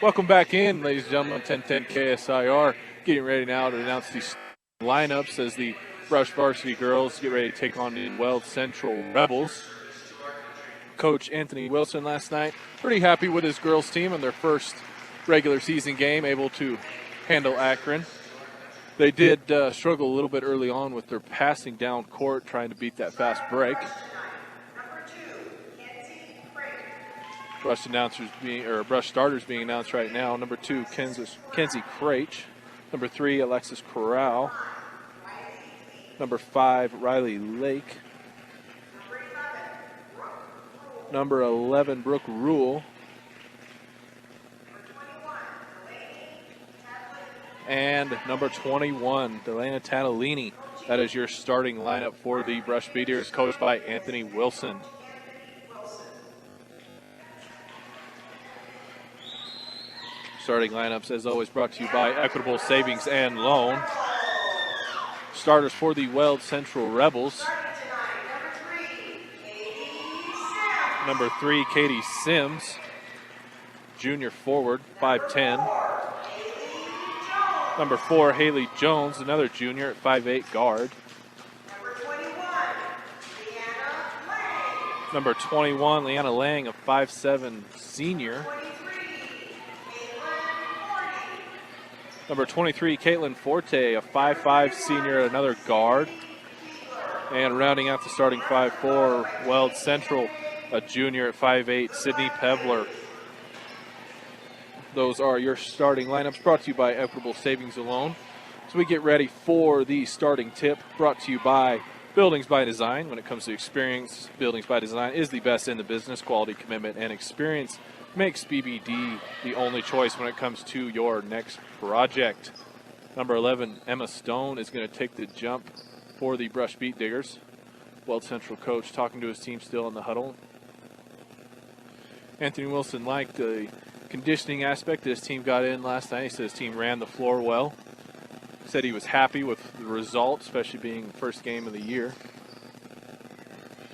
Welcome back in, ladies and gentlemen, 1010 KSIR. Getting ready now to announce these lineups as the Brush Varsity girls get ready to take on the Weld Central Rebels. Coach Anthony Wilson last night, pretty happy with his girls team in their first regular season game, able to handle Akron. They did struggle a little bit early on with their passing down court, trying to beat that fast break. Brush starters being announced right now. Number 2, Kenzie Craich. Number 3, Alexis Corral. Number 5, Riley Lake. Number 11, Brooke Rule. And number 21, Delana Tatalini. That is your starting lineup for the Brush Beaters, coached by Anthony Wilson. Starting lineups, as always, brought to you by Equitable Savings and Loan. Starters for the Weld Central Rebels. Number 3, Katie Sims, junior forward, 5'10". Number 4, Haley Jones, another junior at 5'8", guard. Number 21, Leanna Lang, a 5'7", senior. Number 23, Caitlin Forte, a 5'5", senior, another guard. And rounding out the starting 5 for Weld Central, a junior at 5'8", Sydney Pevler. Those are your starting lineups, brought to you by Equitable Savings and Loan. So we get ready for the starting tip, brought to you by Buildings by Design. When it comes to experience, Buildings by Design is the best in the business. Quality, commitment, and experience makes BBD the only choice when it comes to your next project. Number 11, Emma Stone, is going to take the jump for the Brush Beat Diggers. Weld Central coach talking to his team still in the huddle. Anthony Wilson liked the conditioning aspect that his team got in last night. He said his team ran the floor well. He said he was happy with the result, especially being the first game of the year.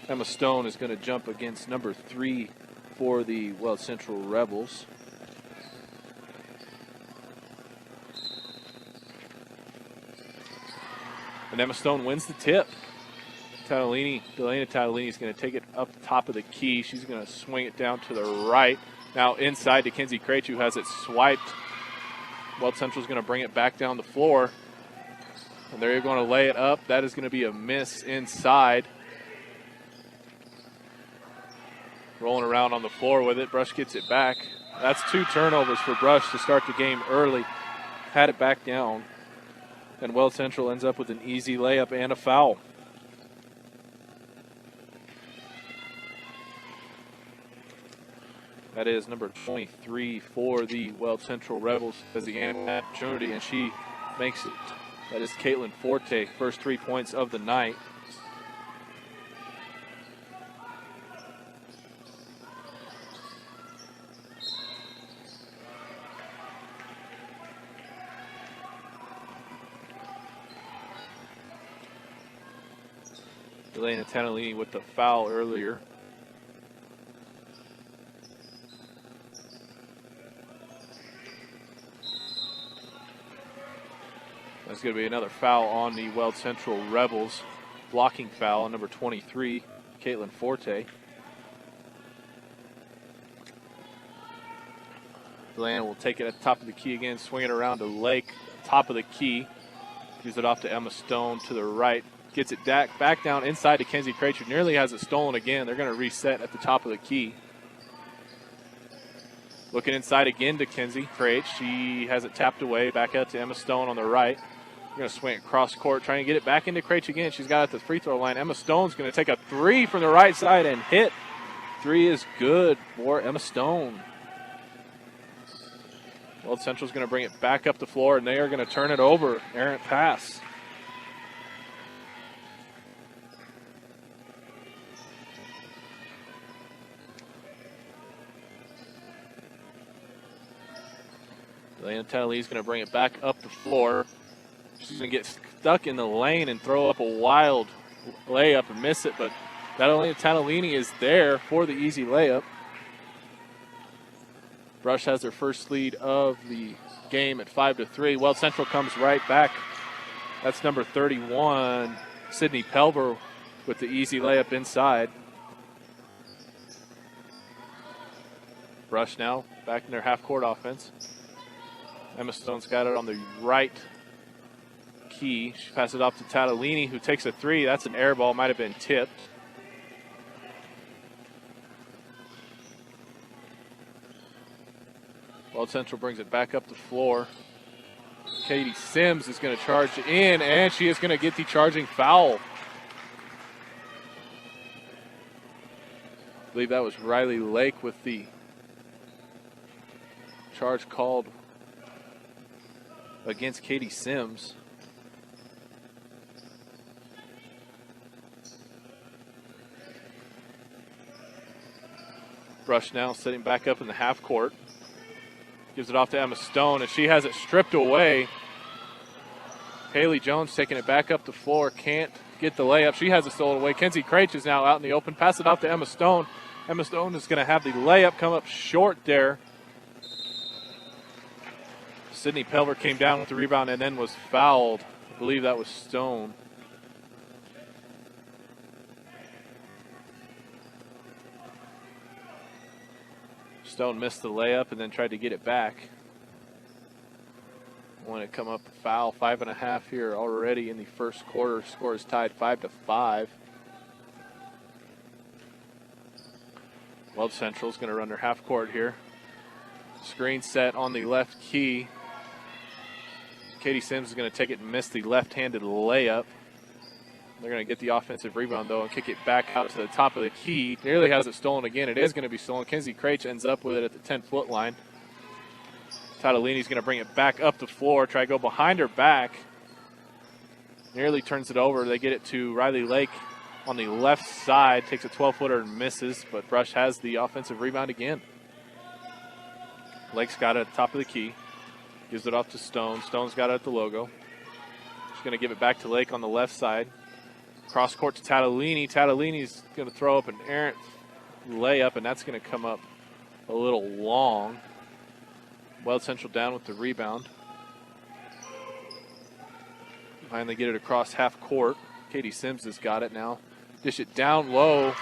Emma Stone is going to jump against number 3 for the Weld Central Rebels. And Emma Stone wins the tip. Delana Tatalini is going to take it up the top of the key. She's going to swing it down to the right. Now inside to Kenzie Craich, who has it swiped. Weld Central is going to bring it back down the floor. And they're going to lay it up. That is going to be a miss inside. Rolling around on the floor with it. Brush gets it back. That's 2 turnovers for Brush to start the game early. Had it back down. And Weld Central ends up with an easy layup and a foul. That is number 23 for the Weld Central Rebels as the opportunity, and she makes it. That is Caitlin Forte, first 3 points of the night. Delana Tatalini with the foul earlier. That's going to be another foul on the Weld Central Rebels. Blocking foul on number 23, Caitlin Forte. Delana will take it at the top of the key again, swing it around to Lake, top of the key. Gives it off to Emma Stone to the right. Gets it back down inside to Kenzie Craich, who nearly has it stolen again. They're going to reset at the top of the key. Looking inside again to Kenzie Craich. She has it tapped away. Back out to Emma Stone on the right. We're going to swing it cross court, trying to get it back into Craich again. She's got it at the free throw line. Emma Stone's going to take a 3 from the right side and hit. 3 is good for Emma Stone. Weld Central's going to bring it back up the floor, and they are going to turn it over. Errant pass. Delana Tatalini is going to bring it back up the floor. She's going to get stuck in the lane and throw up a wild layup and miss it, but Delana Tatalini is there for the easy layup. Brush has their first lead of the game at 5-3. Weld Central comes right back. That's number 31, Sydney Pelver, with the easy layup inside. Brush now back in their half-court offense. Emma Stone's got it on the right key. She passes it off to Tatalini, who takes a three. That's an air ball, might have been tipped. Weld Central brings it back up the floor. Katie Sims is going to charge in, and she is going to get the charging foul. I believe that was Riley Lake with the charge called against Katie Sims. Brush now sitting back up in the half court. Gives it off to Emma Stone, and she has it stripped away. Haley Jones taking it back up the floor, can't get the layup. She has it stolen away. Kenzie Craich is now out in the open. Pass it off to Emma Stone. Emma Stone is going to have the layup come up short there. Sydney Pelver came down with the rebound and then was fouled. I believe that was Stone. Stone missed the layup and then tried to get it back. When it come up a foul, 5.5 here already in the first quarter. Score is tied 5-5. Weld Central is going to run their half court here. Screen set on the left key. Katie Sims is going to take it and miss the left-handed layup. They're going to get the offensive rebound, though, and kick it back out to the top of the key. Nearly has it stolen again. It is going to be stolen. Kenzie Craich ends up with it at the 10-foot line. Tatalini's going to bring it back up the floor, try to go behind her back. Nearly turns it over. They get it to Riley Lake on the left side. Takes a 12-footer and misses, but Brush has the offensive rebound again. Lake's got it at the top of the key. Gives it off to Stone. Stone's got it at the logo. She's going to give it back to Lake on the left side. Cross court to Tatalini. Tatalini's going to throw up an errant layup, and that's going to come up a little long. Weld Central down with the rebound. Finally get it across half court. Katie Sims has got it now. Dish it down low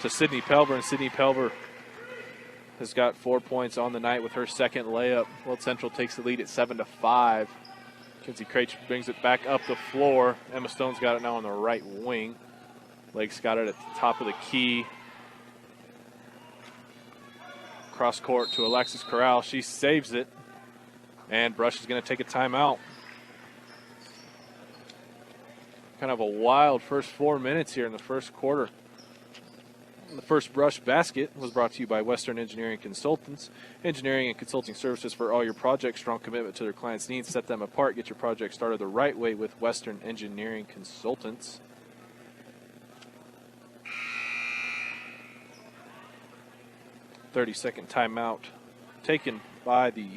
to Sydney Pelver, and Sydney Pelver has got 4 points on the night with her second layup. Weld Central takes the lead at 7-5. Kenzie Craich brings it back up the floor. Emma Stone's got it now on the right wing. Lake's got it at the top of the key. Cross court to Alexis Corral. She saves it. And Brush is going to take a timeout. Kind of a wild first 4 minutes here in the first quarter. The first Brush basket was brought to you by Western Engineering Consultants. Engineering and consulting services for all your projects. Strong commitment to their clients' needs. Set them apart. Get your project started the right way with Western Engineering Consultants. "30-second timeout taken by the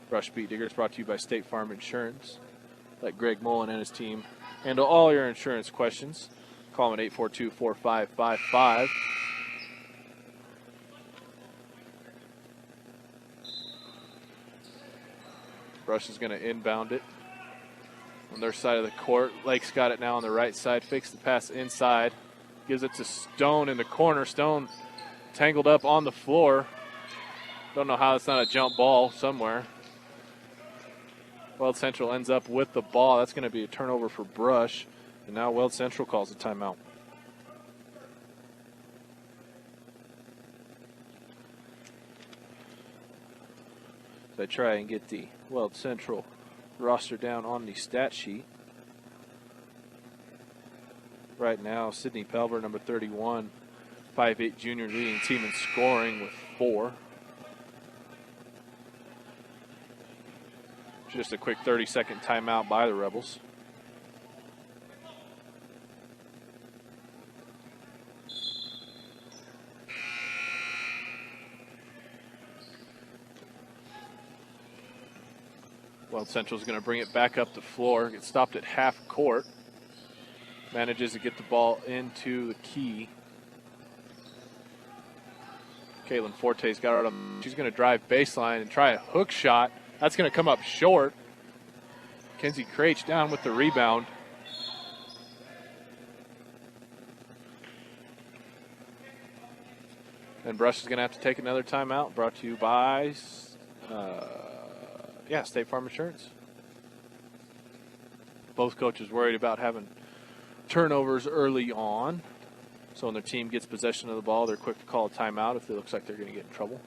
Brush Beat Diggers. Brought to you by State Farm Insurance. Let Greg Mullen and his team handle all your insurance questions. Call them at 842-4555. Brush is going to inbound it on their side of the court. Lake's got it now on the right side. Fakes the pass inside. Gives it to Stone in the corner. Stone tangled up on the floor. Don't know how it's not a jump ball somewhere. Weld Central ends up with the ball. That's going to be a turnover for Brush. And now Weld Central calls a timeout. They try and get the Weld Central roster down on the stat sheet. Right now, Sydney Pelver, number 31, 5'8" junior, leading team in scoring with 4. Just a quick 30-second timeout by the Rebels. Weld Central is going to bring it back up the floor. Gets stopped at half court. Manages to get the ball into the key. Caitlin Forte's got her on. She's going to drive baseline and try a hook shot. That's going to come up short. Kenzie Craich down with the rebound. And Brush is going to have to take another timeout. Brought to you by, State Farm Insurance. Both coaches worried about having turnovers early on. So when their team gets possession of the ball, they're quick to call a timeout if it looks like they're going to get in trouble.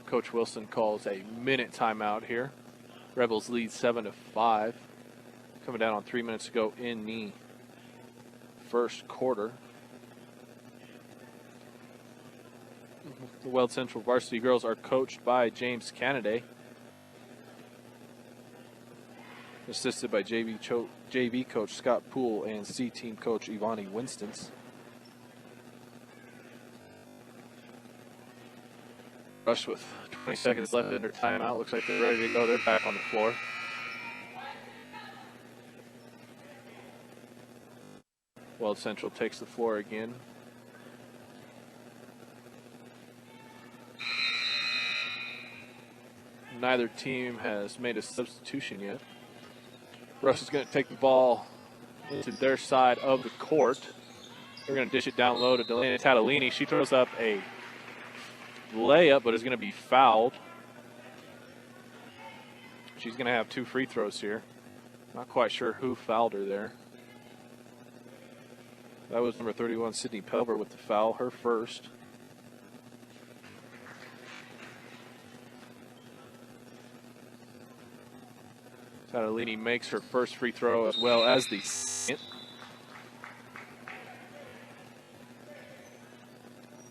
Coach Wilson calls a minute timeout here. Rebels lead 7-5. Coming down on 3 minutes to go in the first quarter. The Weld Central varsity girls are coached by James Canaday, assisted by JV coach Scott Poole and C-team coach Ivani Winstons. Rush with 20 seconds left in their timeout. Looks like they're ready to go. They're back on the floor. Weld Central takes the floor again. Neither team has made a substitution yet. Rush is going to take the ball into their side of the court. They're going to dish it down low to Delaney Tatalini. She throws up a layup, but is going to be fouled. She's going to have 2 free throws here. Not quite sure who fouled her there. That was number 31, Sydney Pelver, with the foul, her first. Tatalini makes her first free throw as well as the second.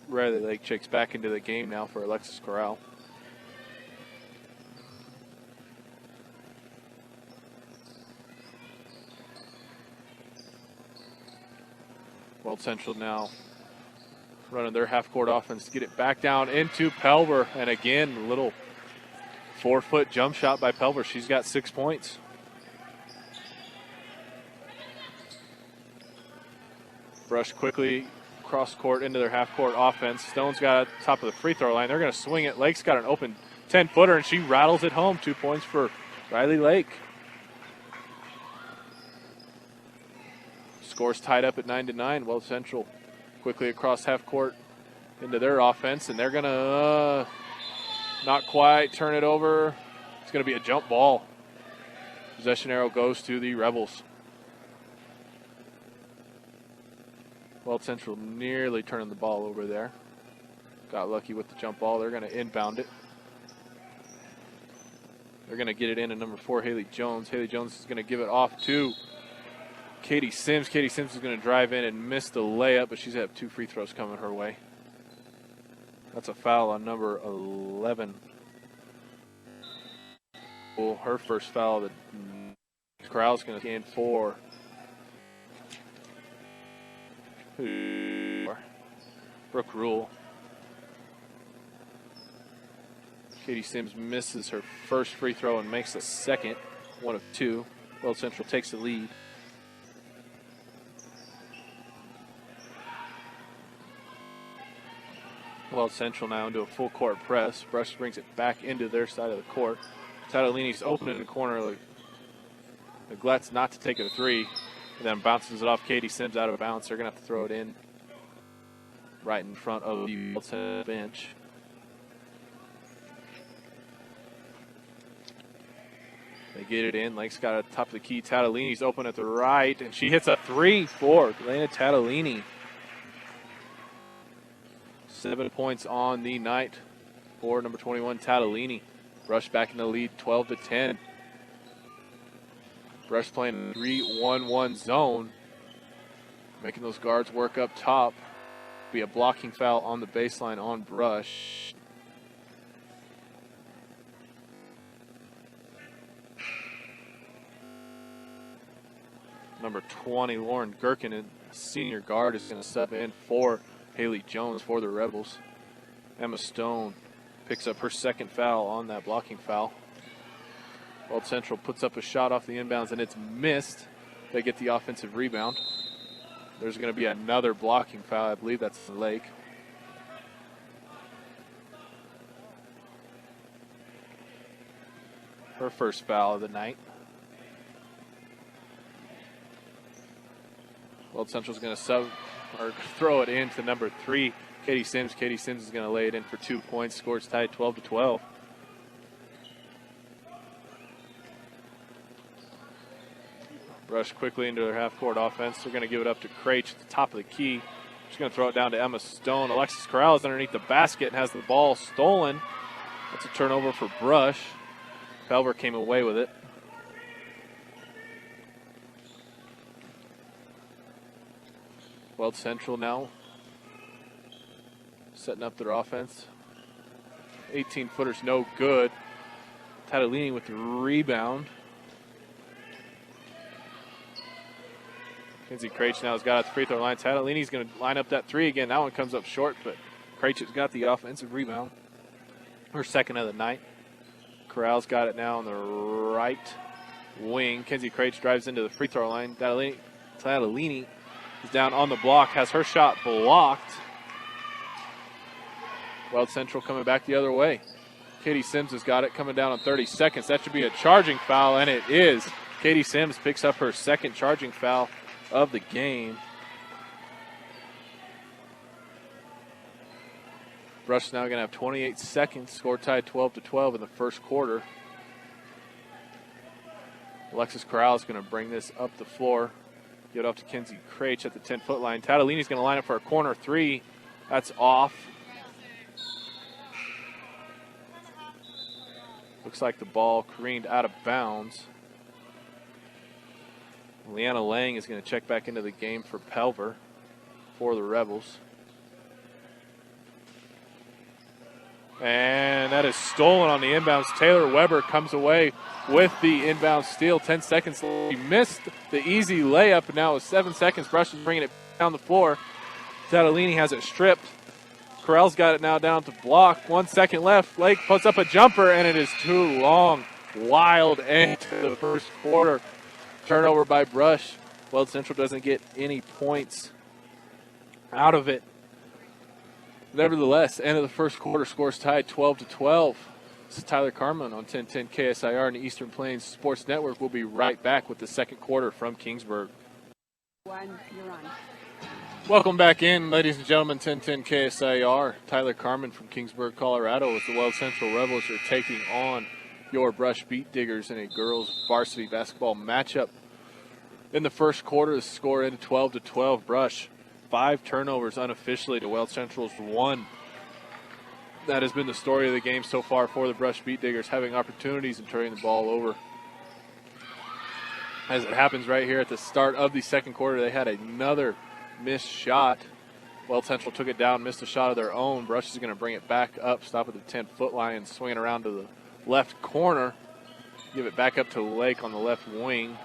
Riley Lake checks back into the game now for Alexis Corral. Weld Central now running their half-court offense to get it back down into Pelver. And again, a little 4-foot jump shot by Pelver. She's got 6 points. Brush quickly cross court into their half-court offense. Stone's got it top of the free throw line. They're going to swing it. Lake's got an open 10-footer, and she rattles it home. 2 points for Riley Lake. Score's tied up at 9-9. Weld Central quickly across half court into their offense, and they're going to not quite turn it over. It's going to be a jump ball. Possession arrow goes to the Rebels. Weld Central nearly turning the ball over there. Got lucky with the jump ball. They're going to inbound it. They're going to get it in at number 4, Haley Jones. Haley Jones is going to give it off to Katie Sims. Katie Sims is going to drive in and miss the layup, but she's going to have 2 free throws coming her way. That's a foul on number 11. Well, her first foul that Corral's going to gain 4. Brooke Rule. Katie Sims misses her first free throw and makes the second, 1 of 2. Weld Central takes the lead. Weld Central now into a full court press. Brush brings it back into their side of the court. Tatalini's open in the corner. Neglects not to take it a 3. And then bounces it off Katie Sims out of bounds. They're going to have to throw it in right in front of the Weld Central bench. They get it in. Lake's got it top of the key. Tatalini's open at the right, and she hits a 3 for Elena Tatalini. 7 points on the night for number 21, Tatalini. Brush back in the lead, 12-10. Brush playing 3-1-1 zone. Making those guards work up top. Be a blocking foul on the baseline on Brush. Number 20, Lauren Gherkin, senior guard, is going to sub in for Haley Jones for the Rebels. Emma Stone picks up her second foul on that blocking foul. Weld Central puts up a shot off the inbounds, and it's missed. They get the offensive rebound. There's going to be another blocking foul. I believe that's Lake. Her first foul of the night. Weld Central's going to throw it in to number 3, Katie Sims. Katie Sims is going to lay it in for 2 points. Scores tied 12-12. Rush quickly into their half-court offense. They're going to give it up to Craich at the top of the key. She's going to throw it down to Emma Stone. Alexis Corral is underneath the basket and has the ball stolen. That's a turnover for Brush. Pelver came away with it. Weld Central now setting up their offense. 18-footers no good. Tatalini with the rebound. Kenzie Craich now has got at the free throw line. Tatalini's going to line up that 3 again. That one comes up short, but Craich has got the offensive rebound. Her second of the night. Corral's got it now on the right wing. Kenzie Craich drives into the free throw line. Tatalini is down on the block, has her shot blocked. Weld Central coming back the other way. Katie Sims has got it coming down on 30 seconds. That should be a charging foul, and it is. Katie Sims picks up her second charging foul of the game. Brush now going to have 28 seconds. Score tied 12-12 in the first quarter. Alexis Corral is going to bring this up the floor. Give it off to Kenzie Craich at the 10-foot line. Tatalini's going to line up for a corner 3. That's off. Looks like the ball careened out of bounds. Leanna Lang is going to check back into the game for Pelver for the Rebels. And that is stolen on the inbounds. Taylor Weber comes away with the inbound steal. 10 seconds. He missed the easy layup, and now with 7 seconds, Brush is bringing it down the floor. Tatalini has it stripped. Corral's got it now down to block. 1 second left. Lake puts up a jumper, and it is too long. Wild end to the first quarter. Turnover by Brush. Weld Central doesn't get any points out of it. Nevertheless, end of the first quarter, scores tied 12-12. This is Tyler Carmin on 1010 KSIR and the Eastern Plains Sports Network. We'll be right back with the second quarter from Kingsburg. You're on. Welcome back in, ladies and gentlemen, 1010 KSIR. Tyler Carmin from Kingsburg, Colorado, as the Weld Central Rebels are taking on your Brush Beat Diggers in a girls varsity basketball matchup. In the first quarter, the score ended 12-12. Brush, 5 turnovers unofficially to Weld Central's 1. That has been the story of the game so far for the Brush Beat Diggers, having opportunities and turning the ball over. As it happens right here at the start of the second quarter, they had another missed shot. Weld Central took it down, missed a shot of their own. Brush is going to bring it back up, stop at the 10-foot line, and swing it around to the left corner. Give it back up to Lake on the left wing.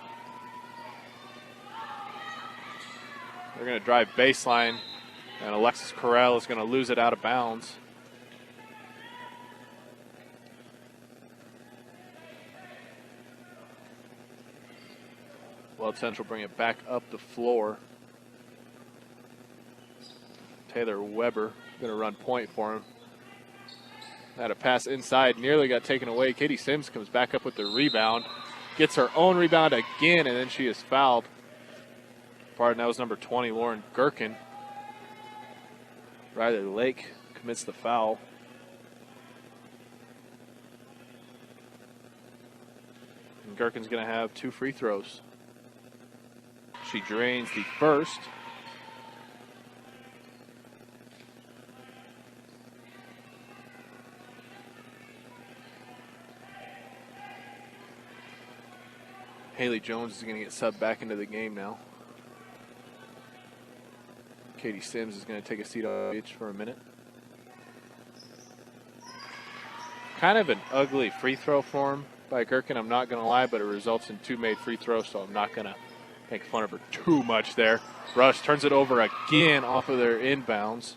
They're going to drive baseline, and Alexis Corral is going to lose it out of bounds. Weld Central bring it back up the floor. Taylor Weber going to run point for him. Had a pass inside, nearly got taken away. Katie Sims comes back up with the rebound. Gets her own rebound again, and then she is fouled. Pardon, that was number 20, Lauren Gherkin. Riley Lake commits the foul. And Gherkin's going to have 2 free throws. She drains the first. Haley Jones is going to get subbed back into the game now. Katie Sims is going to take a seat on the bench for a minute. Kind of an ugly free throw form by Gherkin, I'm not going to lie, but it results in 2 made free throws, so I'm not going to make fun of her too much there. Rush turns it over again off of their inbounds.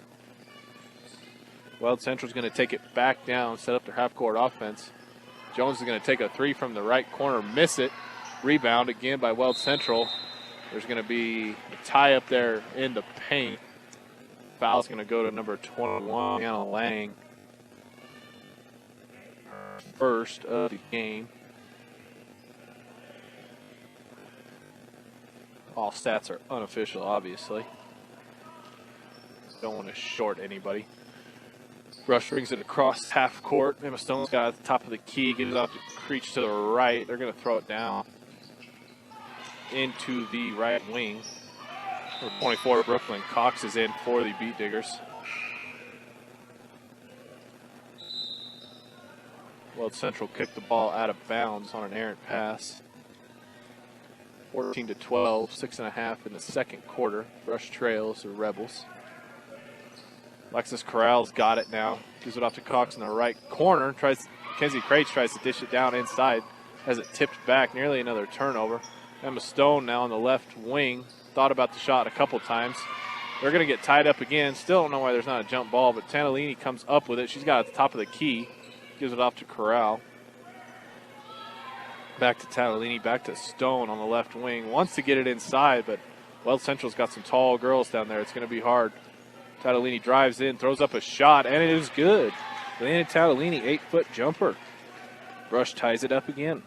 Weld Central's going to take it back down, set up their half-court offense. Jones is going to take a 3 from the right corner, miss it. Rebound again by Weld Central. There's going to be a tie up there in the paint. Foul's going to go to number 21, Anna Lang. First of the game. All stats are unofficial, obviously. Don't want to short anybody. Brush brings it across half court. Emma Stone's got it at the top of the key. Gives it off to Creech to the right. They're going to throw it down into the right wing. Number 24, Brooklyn Cox is in for the Beat Diggers. Weld Central kicked the ball out of bounds on an errant pass. 14-12, 6.5 in the second quarter. Brush trails the Rebels. Alexis Corral's got it now. Gives it off to Cox in the right corner. Kenzie Craich tries to dish it down inside. Has it tipped back. Nearly another turnover. Emma Stone now on the left wing. Thought about the shot a couple times. They're going to get tied up again. Still don't know why there's not a jump ball, but Tantalini comes up with it. She's got it at the top of the key. Gives it off to Corral. Back to Tantalini, back to Stone on the left wing. Wants to get it inside, but Weld Central's got some tall girls down there. It's going to be hard. Tantalini drives in, throws up a shot, and it is good. Landed Tantalini, 8-foot jumper. Brush ties it up again.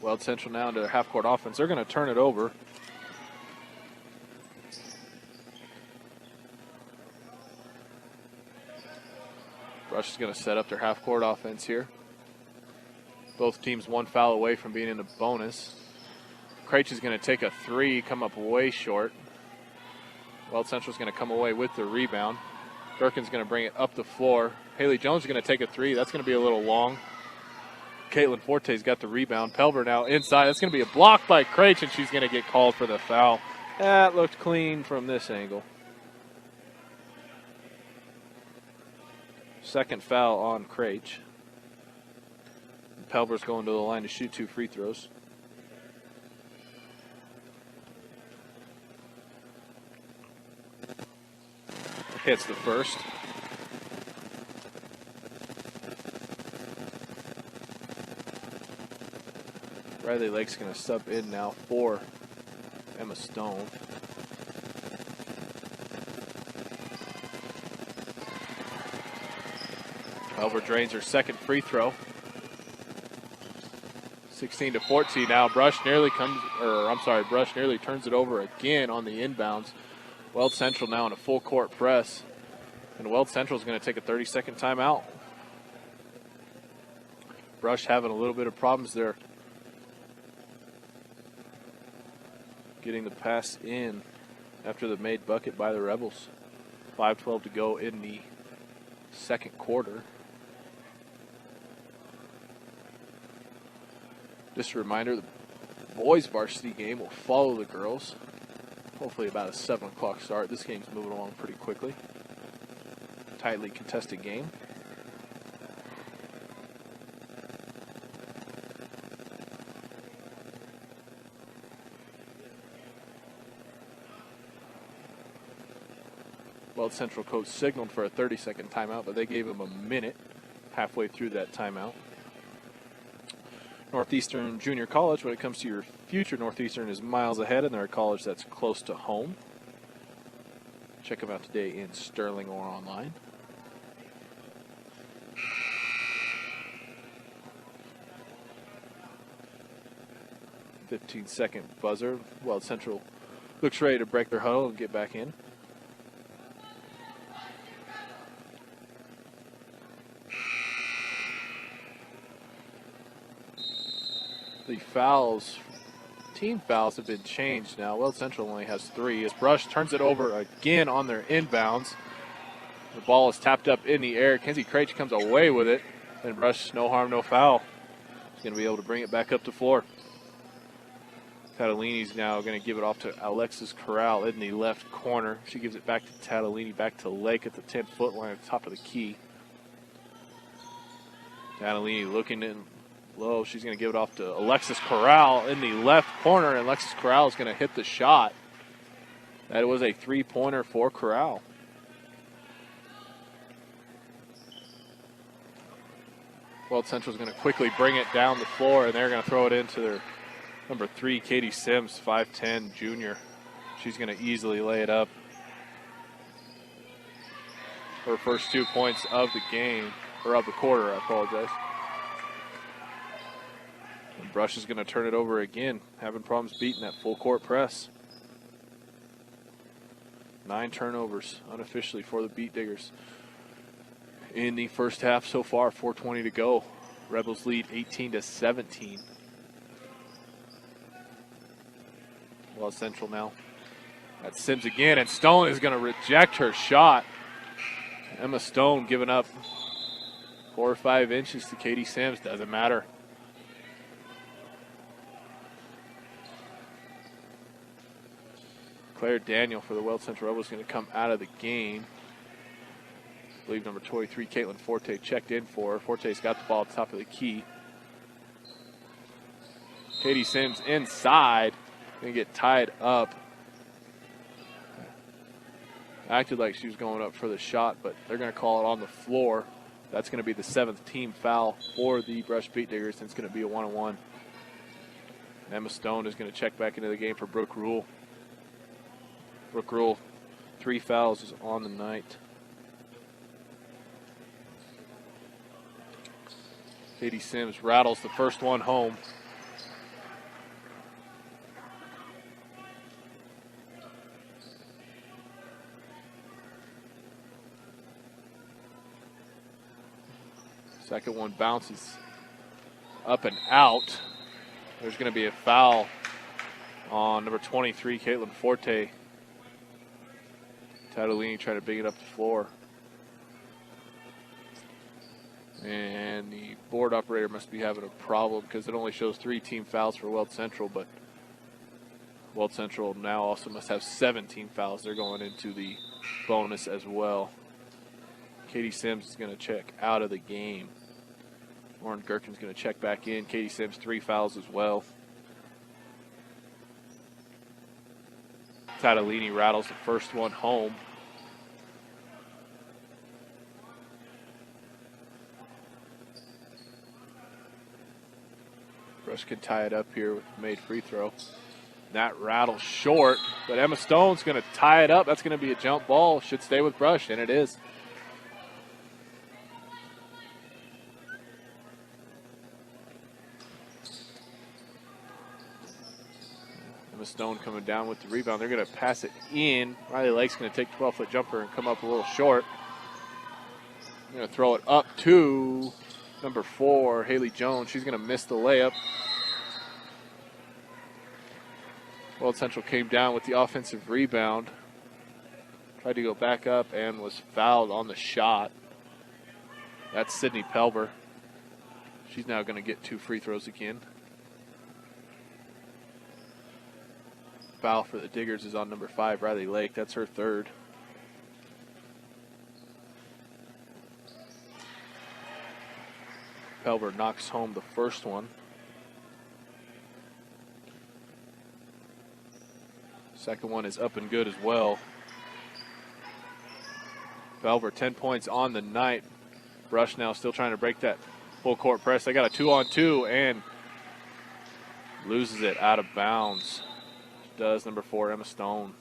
Weld Central now into their half-court offense. They're going to turn it over. Brush is going to set up their half-court offense here. Both teams one foul away from being in the bonus. Craich is going to take a three, come up way short. Weld Central is going to come away with the rebound. Durkin's going to bring it up the floor. Haley Jones is going to take a three. That's going to be a little long. Caitlin Forte's got the rebound. Pelver now inside. That's going to be a block by Craich, and she's going to get called for the foul. That looked clean from this angle. Second foul on Craich. Pelver's going to the line to shoot 2 free throws. Hits the first. Riley Lake's going to sub in now for Emma Stone. Pelver drains her second free throw. 16-14 now. Brush nearly turns it over again on the inbounds. Weld Central now in a full court press. And Weld Central is going to take a 30-second timeout. Brush having a little bit of problems there. Getting the pass in after the made bucket by the Rebels. 5:12 to go in the second quarter. Just a reminder, the boys varsity game will follow the girls. Hopefully about a 7 o'clock start. This game's moving along pretty quickly. Tightly contested game. Weld Central coach signaled for a 30-second timeout, but they gave him a minute halfway through that timeout. Northeastern Junior College, when it comes to your future, Northeastern is miles ahead, and they're a college that's close to home. Check them out today in Sterling or online. "15-second buzzer. Weld Central looks ready to break their huddle and get back in. The fouls, team fouls have been changed now. Weld Central only has 3 as Brush turns it over again on their inbounds. The ball is tapped up in the air. Kenzie Craich comes away with it. And Brush, no harm, no foul. He's going to be able to bring it back up the floor. Tatalini's now going to give it off to Alexis Corral in the left corner. She gives it back to Tatalini, back to Lake at the 10-foot line at the top of the key. Tatalini looking in low. She's going to give it off to Alexis Corral in the left corner, and Alexis Corral is going to hit the shot. That was a 3-pointer for Corral. Weld Central is going to quickly bring it down the floor, and they're going to throw it into their number 3, Katie Sims, 5'10", junior. She's going to easily lay it up. Her first 2 points of the game, or of the quarter, I apologize. And Brush is going to turn it over again, having problems beating that full court press. 9 turnovers unofficially for the Beat Diggers in the first half so far. 4:20 to go. Rebels lead 18-17. Weld Central now. That's Sims again, and Stone is going to reject her shot. Emma Stone giving up 4 or 5 inches to Katie Sims. Doesn't matter. Claire Daniel for the Weld Central Rebels is going to come out of the game. I believe number 23, Caitlin Forte, checked in for her. Forte's got the ball at the top of the key. Katie Sims inside. Going to get tied up. Acted like she was going up for the shot, but they're going to call it on the floor. That's going to be the 7th team foul for the Brush Beat Diggers, and it's going to be a 1-on-1. Emma Stone is going to check back into the game for Brooke Rule. Brooke Rule, 3 fouls is on the night. Katie Sims rattles the first one home. Second one bounces up and out. There's going to be a foul on number 23, Caitlin Forte. Tadolini trying to bring it up the floor. And the board operator must be having a problem because it only shows 3 team fouls for Weld Central, but Weld Central now also must have 17 fouls. They're going into the bonus as well. Katie Sims is going to check out of the game. Lauren Gherkin's going to check back in. Katie Sims, 3 fouls as well. Tadolini rattles the first one home. Brush can tie it up here with the made free throw. That rattles short, but Emma Stone's going to tie it up. That's going to be a jump ball. Should stay with Brush, and it is. Emma Stone coming down with the rebound. They're going to pass it in. Riley Lake's going to take the 12-foot jumper and come up a little short. They're going to throw it up to number 4, Haley Jones. She's going to miss the layup. Weld Central came down with the offensive rebound. Tried to go back up and was fouled on the shot. That's Sydney Pelber. She's now going to get 2 free throws again. Foul for the Diggers is on number 5, Riley Lake. That's her 3rd. Pelber knocks home the first one. Second one is up and good as well. Pelber, 10 points on the night. Brush now still trying to break that full court press. They got a 2-on-2 and loses it out of bounds. Does number 4, Emma Stone.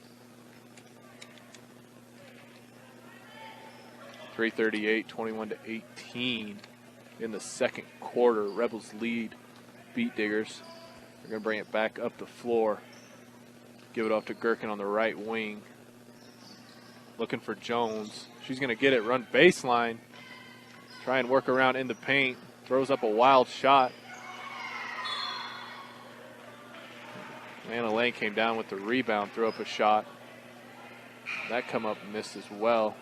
3:38, 21-18 in the second quarter. Rebels lead Beat Diggers. They're going to bring it back up the floor. Give it off to Gherkin on the right wing. Looking for Jones. She's going to get it, run baseline. Try and work around in the paint. Throws up a wild shot. Anna Lane came down with the rebound, threw up a shot. That come up and missed as well.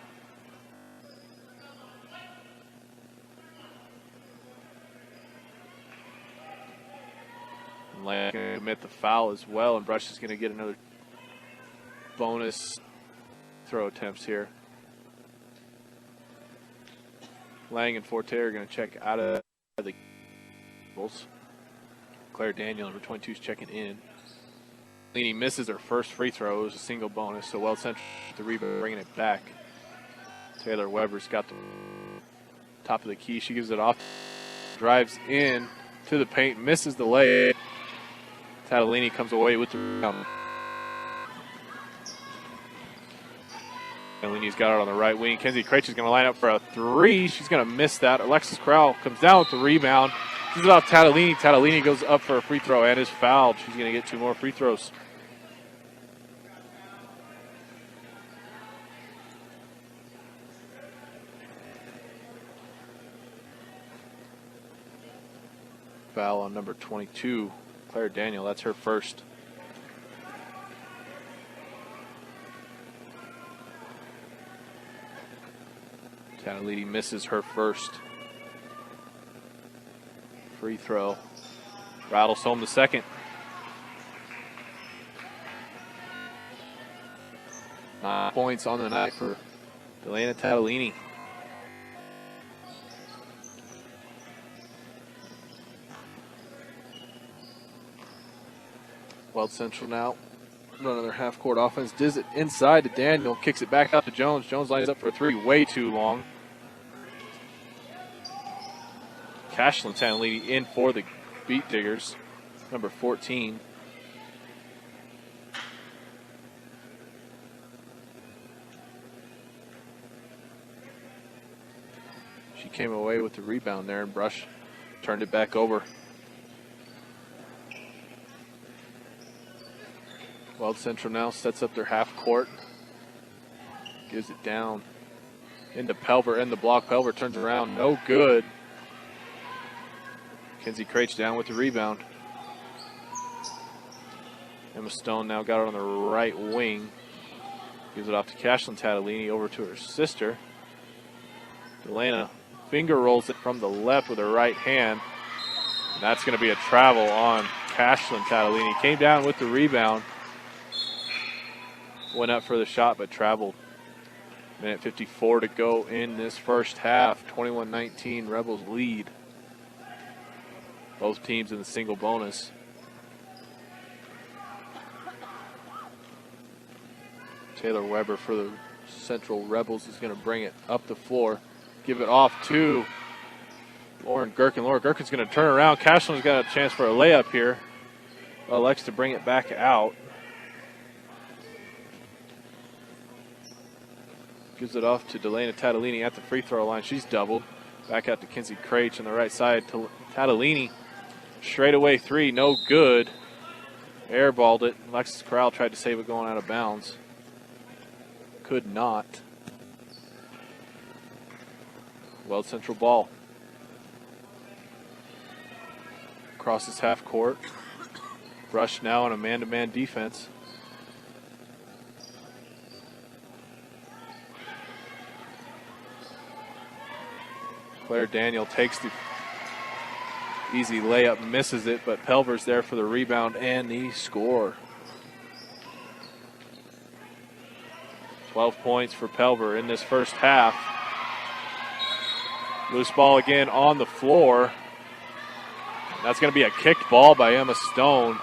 Lane going to commit the foul as well, and Brush is going to get another bonus throw attempts here. Lang and Forte are going to check out of the Bulls. Claire Daniel, number 22, is checking in. Lini misses her first free throw. It was a single bonus, so Weld Central the rebound, bringing it back. Taylor Weber's got the top of the key. She gives it off, drives in to the paint, misses the layup. Tadolini comes away with the rebound. Eleni's got it on the right wing. Kenzie Craich is going to line up for a three. She's going to miss that. Alexis Corral comes down with the rebound. This is off Tatalini. Tatalini goes up for a free throw and is fouled. She's going to get 2 more free throws. Foul on number 22, Claire Daniel. That's her first. Tatalini misses her first free throw. Rattles home the second. Points on the night for Delana Tatalini. Weld Central now running their half-court offense. Diz it inside to Daniel. Kicks it back out to Jones. Jones lines up for a three. Way too long. Cashlin Tatalini in for the Beat Diggers. Number 14. She came away with the rebound there, and Brush turned it back over. Weld Central now sets up their half court. Gives it down into Pelver and the block. Pelver turns around. No good. Kenzie Craich down with the rebound. Emma Stone now got it on the right wing. Gives it off to Cashlin Tatalini over to her sister. Delana finger rolls it from the left with her right hand. And that's going to be a travel on Cashlin Tatalini. Came down with the rebound. Went up for the shot, but traveled. Minute 54 to go in this first half. 21-19, Rebels lead. Both teams in the single bonus. Taylor Weber for the Central Rebels is going to bring it up the floor. Give it off to Lauren Gherkin. Lauren Gherkin's going to turn around. Cashlin's got a chance for a layup here. Elects to bring it back out. Gives it off to Delana Tatalini at the free throw line. She's doubled. Back out to Kenzie Craich on the right side. To Tatalini. Straight away three, no good. Airballed it. Alexis Corral tried to save it going out of bounds. Could not. Weld Central ball. Crosses half court. Brush now on a man-to-man defense. Claire Daniel takes the easy layup, misses it, but Pelver's there for the rebound and the score. 12 points for Pelver in this first half. Loose ball again on the floor. That's going to be a kicked ball by Emma Stone.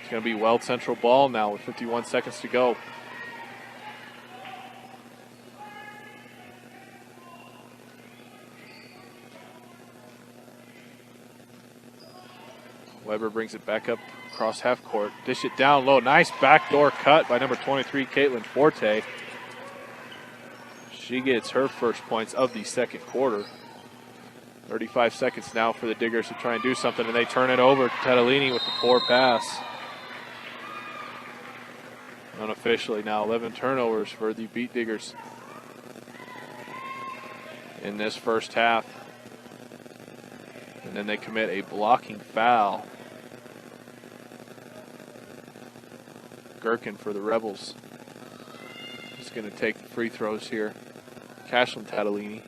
It's going to be Weld Central ball now with 51 seconds to go. Weber brings it back up across half court. Dish it down low. Nice backdoor cut by number 23, Caitlin Forte. She gets her first points of the second quarter. 35 seconds now for the Diggers to try and do something, and they turn it over to Tatalini with the poor pass. Unofficially now 11 turnovers for the Beat Diggers in this first half. And then they commit a blocking foul. Gherkin for the Rebels is going to take the free throws here. Cashlin Tatalini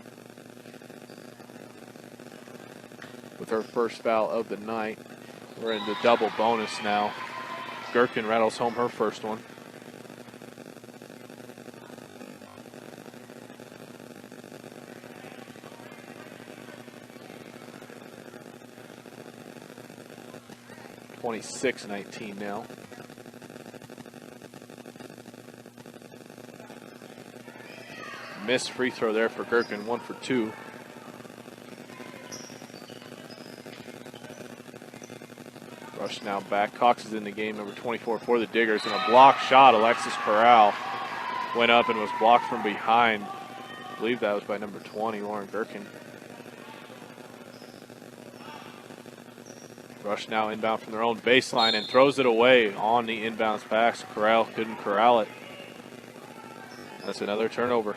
with her first foul of the night. We're in the double bonus now. Gherkin rattles home her first one. (26-19) now. Missed free throw there for Gherkin, 1 for 2. Rush now back. Cox is in the game, number 24 for the Diggers, and a block shot, Alexis Corral. went up and was blocked from behind. I believe that was by number 20, Lauren Gherkin. Rush now inbound from their own baseline and throws it away on the inbounds pass. Corral couldn't corral it. That's another turnover.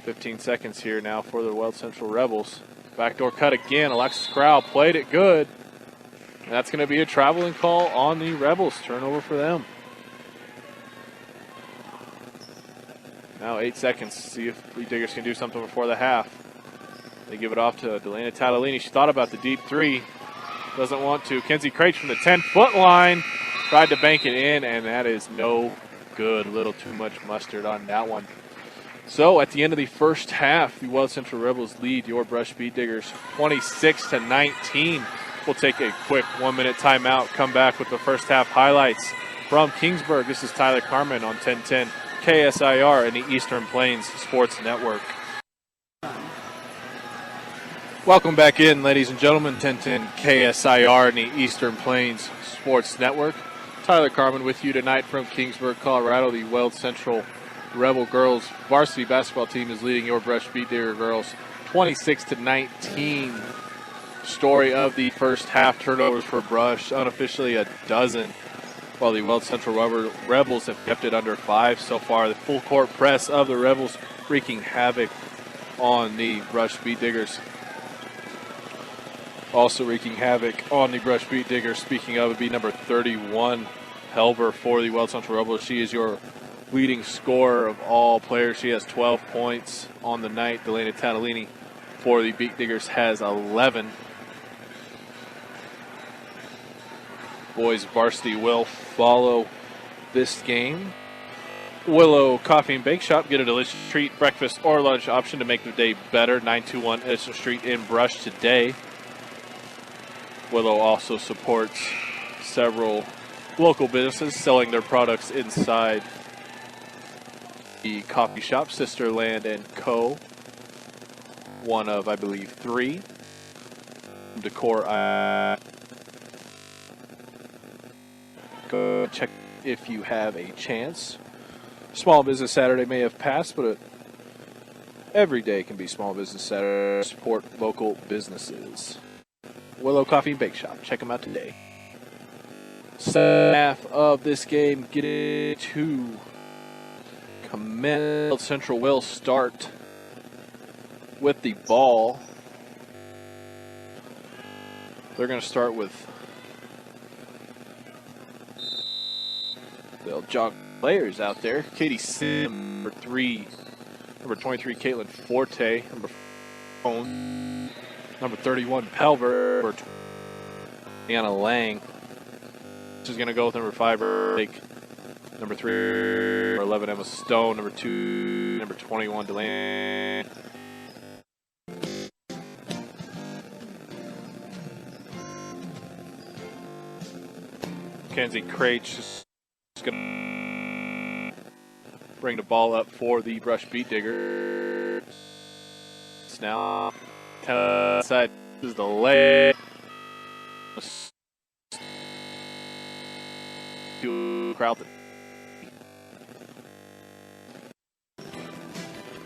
.15 seconds here now for the Weld Central Rebels. Backdoor cut again. Alexis Corral played it good. And that's going to be a traveling call on the Rebels. Turnover for them. Now 8 seconds. See if Beat Diggers can do something before the half. They give it off to Delana Tatalini. She thought about the deep three. Doesn't want to. Kenzie Craich from the 10-foot line. Tried to bank it in, and that is no good. A little too much mustard on that one. So at the end of the first half, the Weld Central Rebels lead your Brush Beat Diggers 26-19. We'll take a quick 1-minute timeout, come back with the first half highlights from Kingsburg. This is Tyler Carmin on 1010 KSIR and the Eastern Plains Sports Network. Welcome back in, ladies and gentlemen. 1010 KSIR and the Eastern Plains Sports Network. Tyler Carmin with you tonight from Kingsburg, Colorado. The Weld Central Rebel girls varsity basketball team is leading your Brush Beat Digger girls 26-19. Story of the first half, turnovers for Brush, unofficially a dozen, while the Weld Central Rebels have kept it under 5 so far. The full court press of the Rebels wreaking havoc on the Brush Beat Diggers. Also wreaking havoc on the Brush Beat Diggers, speaking of, would be number 31, Helber, for the Weld Central Rebels. She is your leading scorer of all players. She has 12 points on the night. Delana Tatalini for the Beat Diggers has 11. Boys varsity will follow this game. Willow Coffee and Bake Shop. Get a delicious treat, breakfast, or lunch option to make the day better. 921 Edison Street in Brush today. Willow also supports several local businesses selling their products inside the coffee shop, Sisterland & Co. One of, I believe, 3. Decor. Go check if you have a chance. Small Business Saturday may have passed, but every day can be Small Business Saturday. Support local businesses. Willow Coffee and Bake Shop. Check them out today. Second half of this game, get it to commence. Central will start with the ball. They're going to start with, they'll jog players out there. Katie Sim, number 3. Number 23, Caitlin Forte. Number 4, number 31, Pelver. Number 20, Anna Lang. This is going to go with number 5, number 3, number 11, Emma Stone. Number 2, number 21, Delaney. Kenzie Craich is going to bring the ball up for the Brush Beat Diggers. It's now side is the leg. Crowd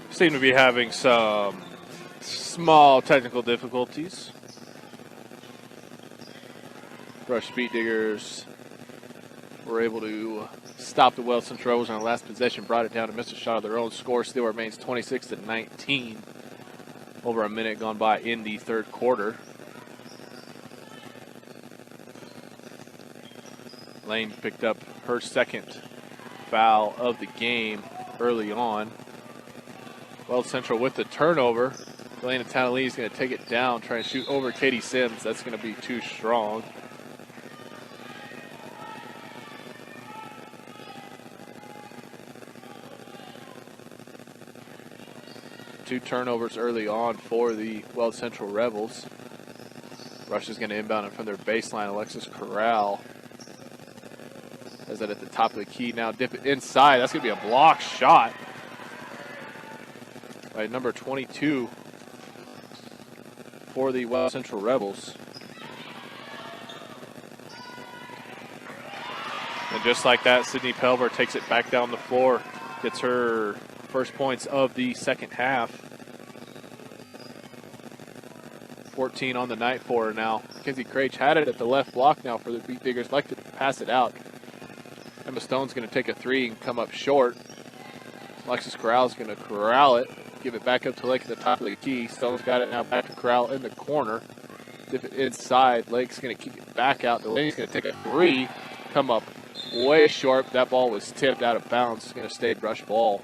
seem to be having some small technical difficulties. Brush Beat Diggers were able to stop the Weld Central Rebels on the last possession, brought it down to miss a shot of their own. Score still remains 26-19. Over a minute gone by in the third quarter. Lane picked up her second foul of the game early on. Weld Central with the turnover. Delana Tatalini is going to take it down, try and shoot over Katie Sims. That's going to be too strong. Two turnovers early on for the Weld Central Rebels. Rush is going to inbound it from their baseline. Alexis Corral has that at the top of the key. Now dip it inside. That's going to be a block shot by number 22 for the Weld Central Rebels. And just like that, Sydney Pelver takes it back down the floor, gets her first points of the second half. 14 on the night for her now. Mackenzie Craich had it at the left block now for the Beat Diggers. Like to pass it out. Emma Stone's going to take a three and come up short. Alexis Corral's going to corral it. Give it back up to Lake at the top of the key. Stone's got it now back to Corral in the corner. Dip it inside. Lake's going to kick it back out. Delaney's going to take a three. Come up way short. That ball was tipped out of bounds. It's going to stay brush ball.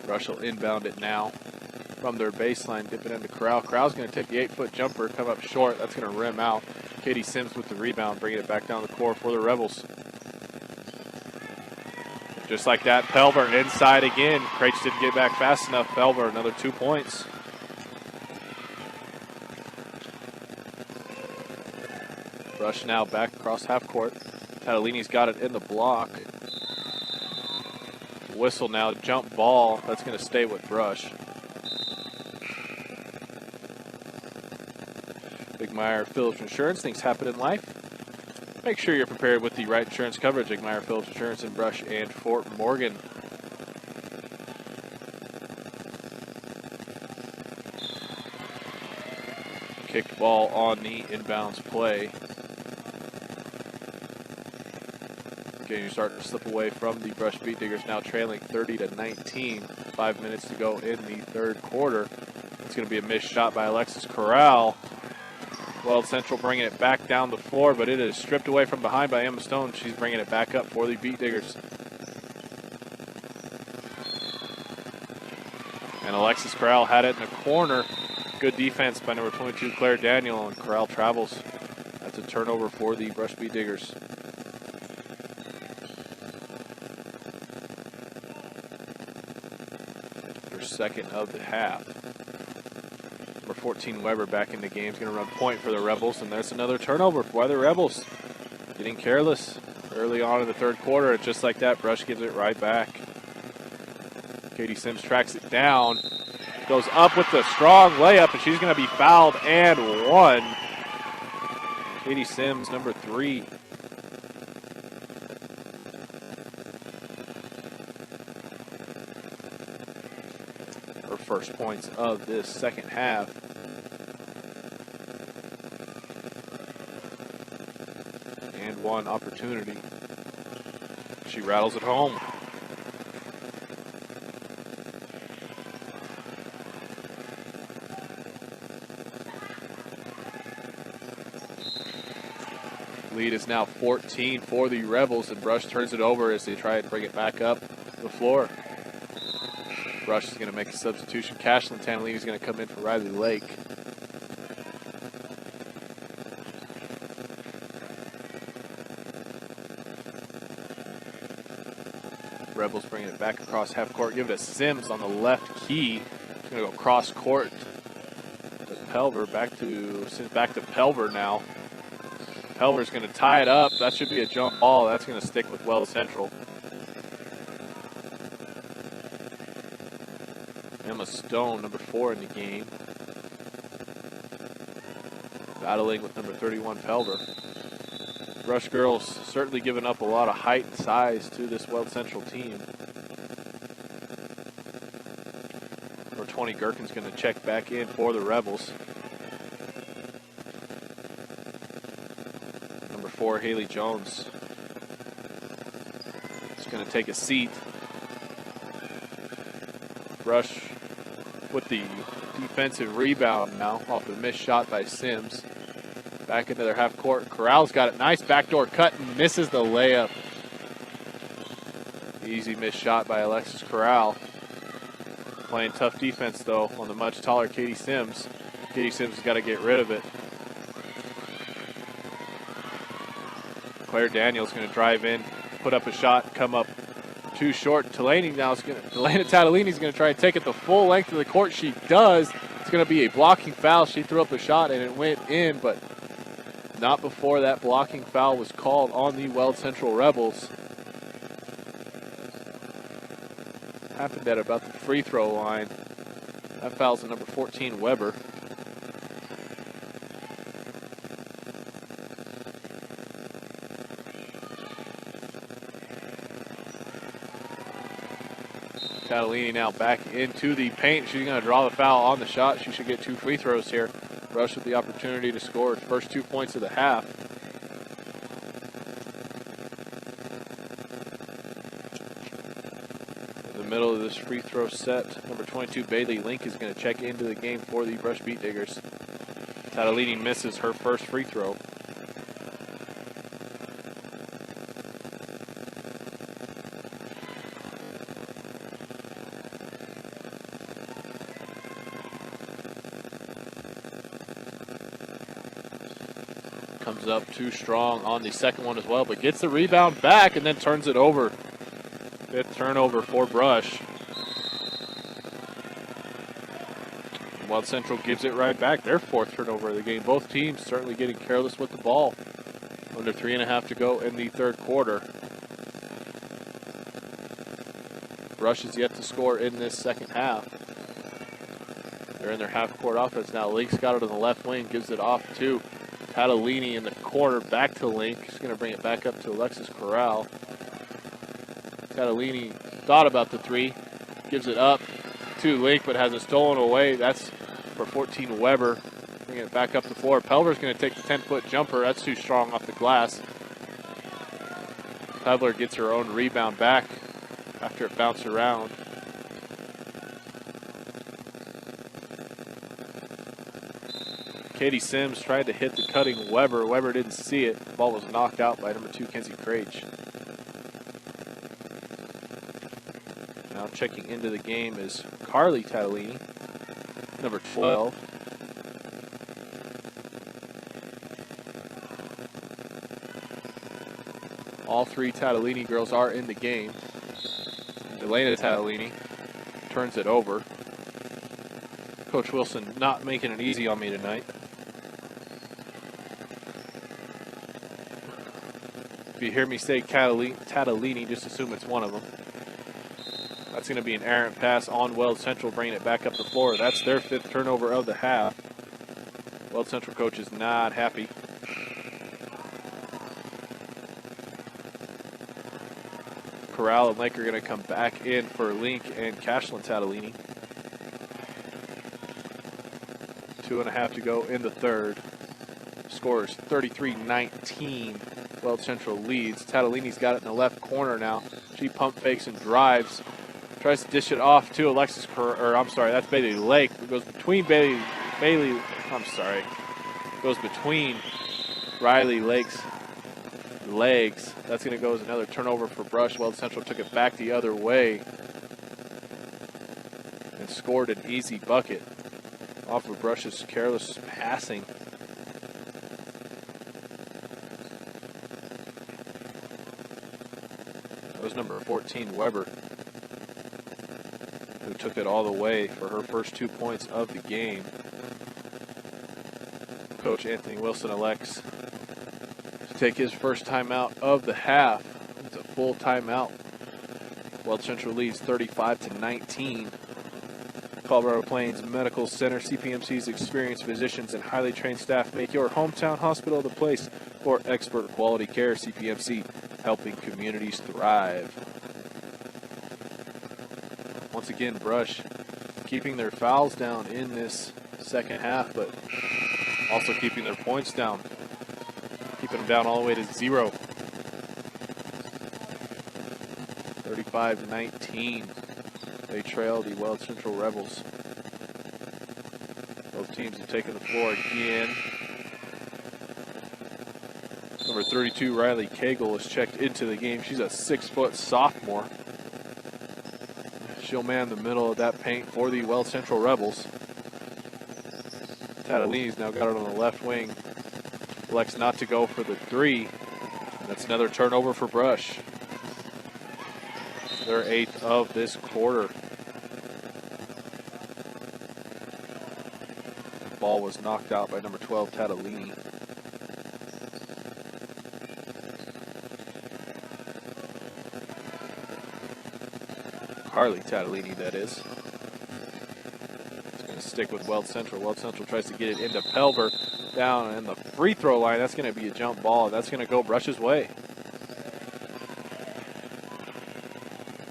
Rush will inbound it now from their baseline, dip it into Corral. Corral's going to take the 8-foot jumper, come up short. That's going to rim out. Katie Sims with the rebound, bringing it back down the court for the Rebels. Just like that, Pelver inside again. Craich didn't get back fast enough. Pelver, another 2 points. Rush now back across half court. Catalini's got it in the block. Whistle now, jump ball. That's going to stay with Brush. Big Meyer Phillips Insurance. Things happen in life. Make sure you're prepared with the right insurance coverage. Big Meyer Phillips Insurance in Brush and Fort Morgan. Kicked ball on the inbounds play. Okay, you're starting to slip away from the Brush Beat Diggers, now trailing 30-19. 5 minutes to go in the third quarter. It's going to be a missed shot by Alexis Corral. Weld Central bringing it back down the floor, but it is stripped away from behind by Emma Stone. She's bringing it back up for the Beat Diggers. And Alexis Corral had it in the corner. Good defense by number 22, Claire Daniel, and Corral travels. That's a turnover for the Brush Beat Diggers. Second of the half. Number 14, Weber, back in the game. Is going to run point for the Rebels, and there's another turnover for the Rebels. Getting careless early on in the third quarter, and just like that, Brush gives it right back. Katie Sims tracks it down, goes up with the strong layup, and she's going to be fouled and one. Katie Sims, number 3. First points of this second half. And one opportunity. She rattles it home. Lead is now 14 for the Rebels, and Brush turns it over as they try to bring it back up the floor. Brush is going to make a substitution. Cashlyn Tanalini is going to come in for Riley Lake. Rebels bringing it back across half court. Give it to Sims on the left key. It's going to go cross court to Pelver. Back to Pelver now. Pelver's going to tie it up. That should be a jump ball. That's going to stick with Weld Central. Emma Stone, number 4 in the game. Battling with number 31, Pelver. Brush girls certainly giving up a lot of height and size to this Weld Central team. Number 20, Gherkin's going to check back in for the Rebels. Number 4, Haley Jones is going to take a seat. Brush with the defensive rebound now off the missed shot by Sims. Back into their half court. Corral's got it. Nice backdoor cut and misses the layup. Easy missed shot by Alexis Corral. Playing tough defense though on the much taller Katie Sims. Katie Sims has got to get rid of it. Claire Daniels going to drive in, put up a shot, come up too short. Delaney now is going to, Delana Tatalini is going to try and take it the full length of the court. She does. It's going to be a blocking foul. She threw up a shot and it went in, but not before that blocking foul was called on the Weld Central Rebels. Happened at about the free throw line. That foul's at number 14, Weber. Catalini now back into the paint. She's going to draw the foul on the shot. She should get 2 free throws here. Rush with the opportunity to score its first 2 points of the half. In the middle of this free throw set, number 22, Bailey Link, is going to check into the game for the Brush Beat Diggers. Catalini misses her first free throw. Comes up too strong on the second one as well, but gets the rebound back and then turns it over. 5th turnover for Brush. Weld Central gives it right back. Their 4th turnover of the game. Both teams certainly getting careless with the ball. Under 3.5 to go in the 3rd quarter. Brush is yet to score in this 2nd half. They're in their half-court offense now. Link's got it on the left wing, gives it off to Catalini in the corner, back to Link. She's going to bring it back up to Alexis Corral. Catalini thought about the 3, gives it up to Link, but has it stolen away. That's for 14, Weber. Bringing it back up the floor. Pelver's going to take the 10-foot jumper. That's too strong off the glass. Pevler gets her own rebound back after it bounced around. Katie Sims tried to hit the cutting Weber. Weber didn't see it. The ball was knocked out by number 2, Kenzie Craich. Now checking into the game is Carly Catalini, number 12. All 3 Catalini girls are in the game. Elena Catalini turns it over. Coach Wilson not making it easy on me tonight. If you hear me say Catalini, just assume it's one of them. That's going to be an errant pass on Weld Central, bringing it back up the floor. That's their 5th turnover of the half. Weld Central coach is not happy. Corral and Lake are going to come back in for Link and Cashlin Catalini. 2.5 to go in the 3rd. Score is 33-19. Weld Central leads. Catalini's got it in the left corner now. She pump fakes and drives. Tries to dish it off to Alexis, that's Bailey Lake. It goes between goes between Riley Lake's legs. That's going to go as another turnover for Brush. Weld Central took it back the other way and scored an easy bucket off of Brush's careless passing. That was number 14, Weber, who took it all the way for her first 2 points of the game. Coach Anthony Wilson elects to take his first timeout of the half. It's a full timeout. Weld Central leads 35-19. Colorado Plains Medical Center, CPMC's experienced physicians and highly trained staff make your hometown hospital the place for expert quality care. CPMC, helping communities thrive. Once again, Brush keeping their fouls down in this 2nd half, but also keeping their points down. Keeping them down all the way to 0. 35-19. They trail the Weld Central Rebels. Both teams have taken the floor again. Number 32, Riley Cagle, is checked into the game. She's a 6-foot sophomore. She'll man the middle of that paint for the Weld Central Rebels. Catalini's now got it on the left wing. Elects not to go for the 3. That's another turnover for Brush. Their 8th of this quarter. The ball was knocked out by number 12, Catalini. Carly Catalini, that is. stick with Weld Central. Weld Central tries to get it into Pelver down in the free throw line. That's going to be a jump ball. That's going to go Brush's way.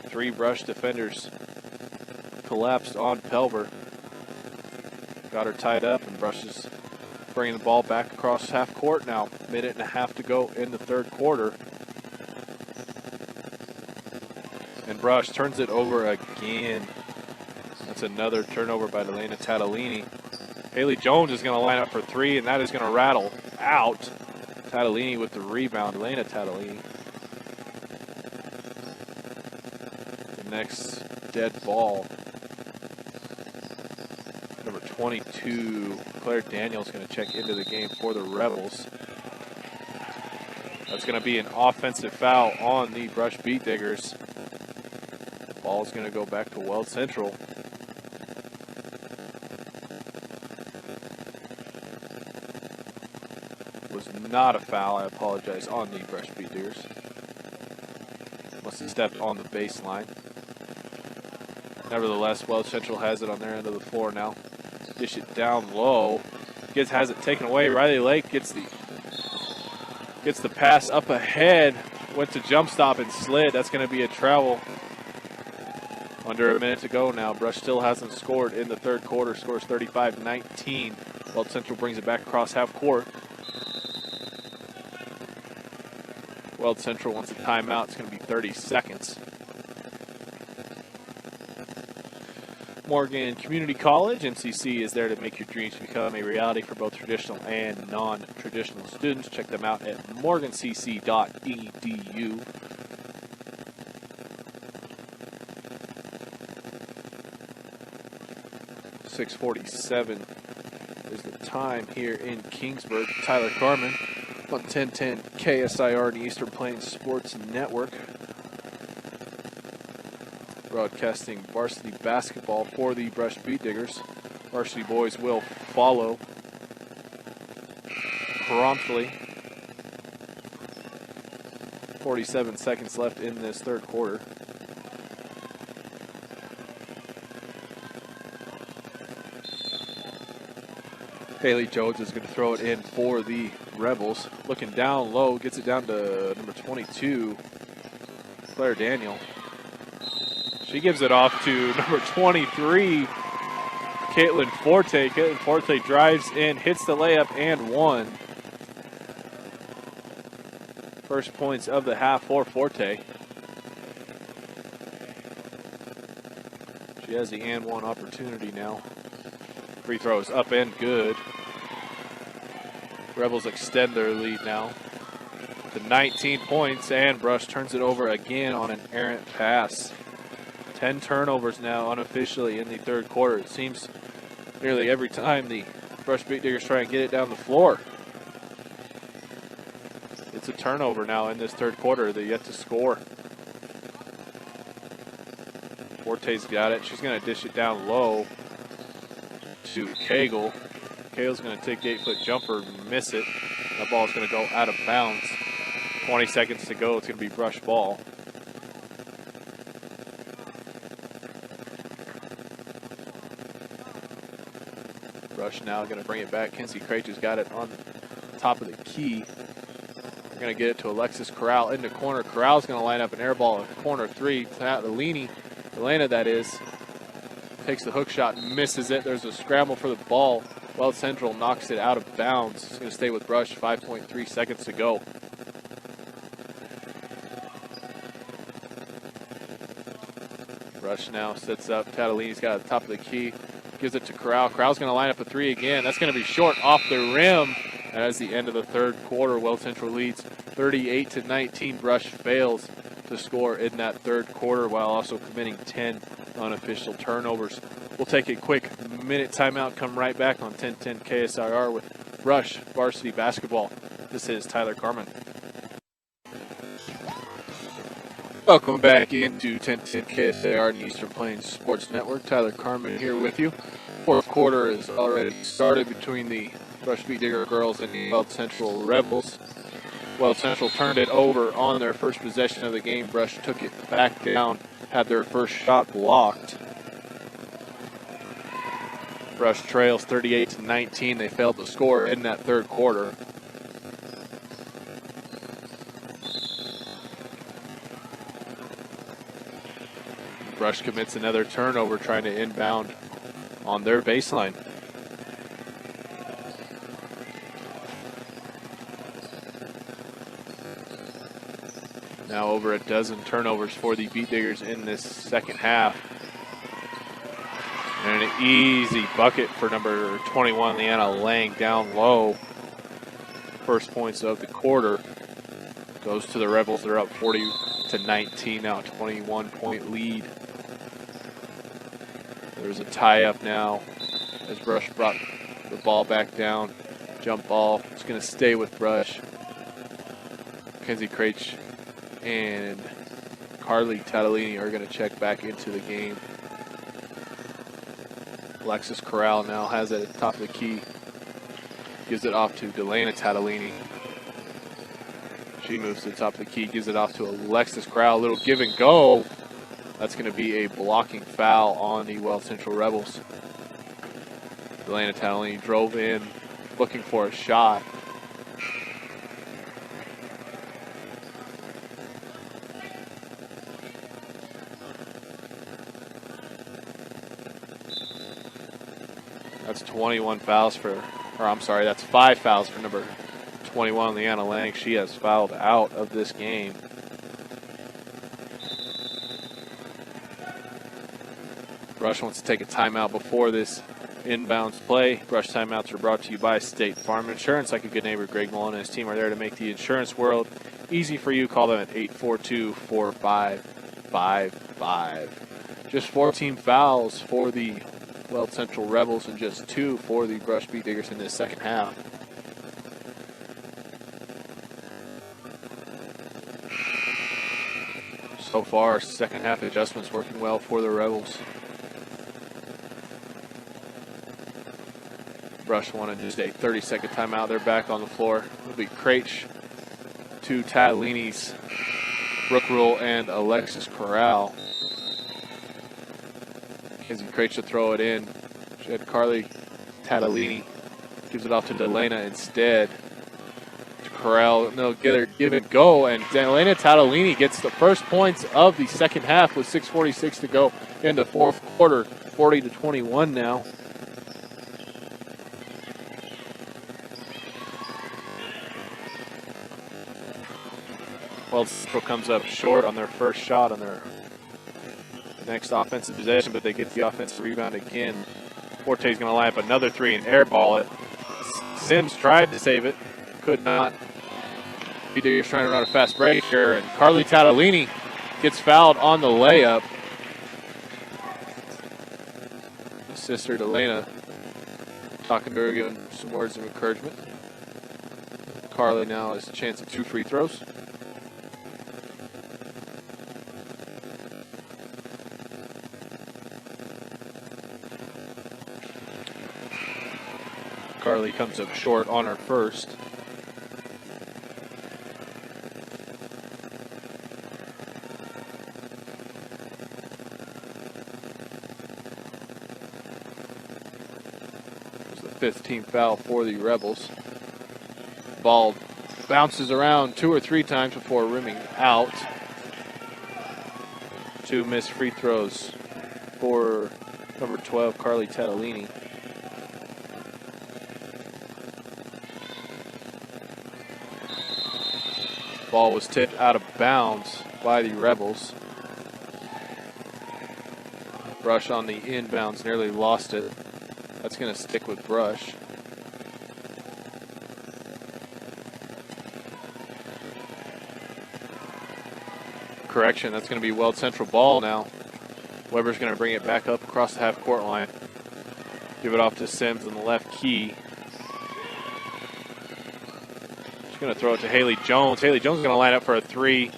3 Brush defenders collapsed on Pelver. Got her tied up, and Brush is bringing the ball back across half court now. Minute and a half to go in the third quarter. And Brush turns it over again. That's another turnover by Elena Tatalini. Haley Jones is going to line up for 3, and that is going to rattle out. Tatalini with the rebound. Elena Tatalini. The next dead ball. Number 22, Claire Daniels, going to check into the game for the Rebels. That's going to be an offensive foul on the Brush Beat Diggers. Ball's going to go back to Weld Central. Was not a foul, I apologize, on the Brush Beat Diggers. Must have stepped on the baseline. Nevertheless, Weld Central has it on their end of the floor now. Dish it down low. Has it taken away. Riley Lake gets the pass up ahead. Went to jump stop and slid. That's going to be a travel. Under a minute to go now. Brush still hasn't scored in the third quarter. Scores 35-19. Weld Central brings it back across half court. Weld Central wants a timeout. It's going to be 30 seconds. Morgan Community College, MCC, is there to make your dreams become a reality for both traditional and non-traditional students. Check them out at morgancc.edu. 6:47 is the time here in Kingsburg. Tyler Carmin on 1010 KSIR and Eastern Plains Sports Network. Broadcasting varsity basketball for the Brush Beat Diggers. Varsity boys will follow promptly. 47 seconds left in this third quarter. Haley Jones is going to throw it in for the Rebels. Looking down low, gets it down to number 22, Claire Daniel. She gives it off to number 23, Caitlin Forte. Caitlin Forte drives in, hits the layup, and one. First points of the half for Forte. She has the and one opportunity now. Free throws up and good. Rebels extend their lead now to 19 points, and Brush turns it over again on an errant pass. 10 turnovers now unofficially in the third quarter. It seems nearly every time the Brush Beat Diggers try and get it down the floor. It's a turnover now in this third quarter. They're yet to score. Forte's got it. She's going to dish it down low to Cagle. Cagle's going to take the 8-foot jumper, miss it. That ball's going to go out of bounds. 20 seconds to go. It's going to be Brush ball. Brush now going to bring it back. Kinsey Krejci's got it on top of the key. They're going to get it to Alexis Corral in the corner. Corral's going to line up an air ball at corner 3. Elena, that is, takes the hook shot, misses it. There's a scramble for the ball. Weld Central knocks it out of bounds. It's going to stay with Brush. 5.3 seconds to go. Brush now sets up. Tatalini's got it at the top of the key. Gives it to Corral. Corral's going to line up a 3 again. That's going to be short off the rim. As the end of the third quarter, Weld Central leads 38-19. Brush fails to score in that third quarter while also committing 10 unofficial turnovers. We'll take a quick minute timeout, come right back on 1010 KSIR with Brush varsity basketball. This is Tyler Carmin. Welcome back into 1010 KSIR and Eastern Plains Sports Network. Tyler Carmin here with you. Fourth quarter is already started between the Brush Beat Digger girls and the Weld Central Rebels. Weld Central turned it over on their first possession of the game. Brush took it back down, had their first shot blocked. Brush trails 38-19. They failed to score in that third quarter. Brush commits another turnover trying to inbound on their baseline. Now over a dozen turnovers for the Beat Diggers in this second half. And an easy bucket for number 21, Leanna Lang, down low. First points of the quarter goes to the Rebels. They're up 40-19 now, 21-point lead. There's a tie-up now as Brush brought the ball back down. Jump ball. It's going to stay with Brush. Kenzie Craich and Carly Tatalini are going to check back into the game. Alexis Corral now has it at the top of the key. Gives it off to Delana Tatalini. She moves to the top of the key, gives it off to Alexis Corral. A little give and go. That's going to be a blocking foul on the Weld Central Rebels. Delana Tatalini drove in looking for a shot. That's 21 fouls for, or I'm sorry, that's 5 fouls for number 21, Leanna Lang. She has fouled out of this game. Brush wants to take a timeout before this inbounds play. Brush timeouts are brought to you by State Farm Insurance. Like a good neighbor, Greg Mullen and his team are there to make the insurance world easy for you. Call them at 842-4555. Just 14 fouls for the Weld Central Rebels and just 2 for the Brush Beat Diggers in this second half. So far, second half adjustments working well for the Rebels. Brush wanted just a 30-second timeout. They're back on the floor. It'll be Craich to Tatalini's Brooke Rule and Alexis Corral. Kenzie Craich to throw it in. She had Carly Tatalini. Gives it off to Delana instead. To Corral. No, give it go. And Delana Tatalini gets the first points of the second half with 6:46 to go in the fourth quarter. 40-21 now. Weld Central comes up short on their first shot on their next offensive possession, but they get the offensive rebound again. Forte's going to line up another three and airball it. Sims tried to save it, could not. Beat trying to run a fast break here, and Carly Tatalini gets fouled on the layup. His sister Delana talking to her, giving some words of encouragement. Carly now has a chance at 2 free throws. Carly comes up short on her first. There's the 15th foul for the Rebels. Ball bounces around 2 or 3 times before rimming out. 2 missed free throws for number 12, Carly Tatalini. Ball was tipped out of bounds by the Rebels. Brush on the inbounds nearly lost it. That's going to stick with Brush. Correction, that's going to be Weld Central ball now. Weber's going to bring it back up across the half-court line. Give it off to Sims on the left key. Going to throw it to Haley Jones. Haley Jones is going to line up for a 3.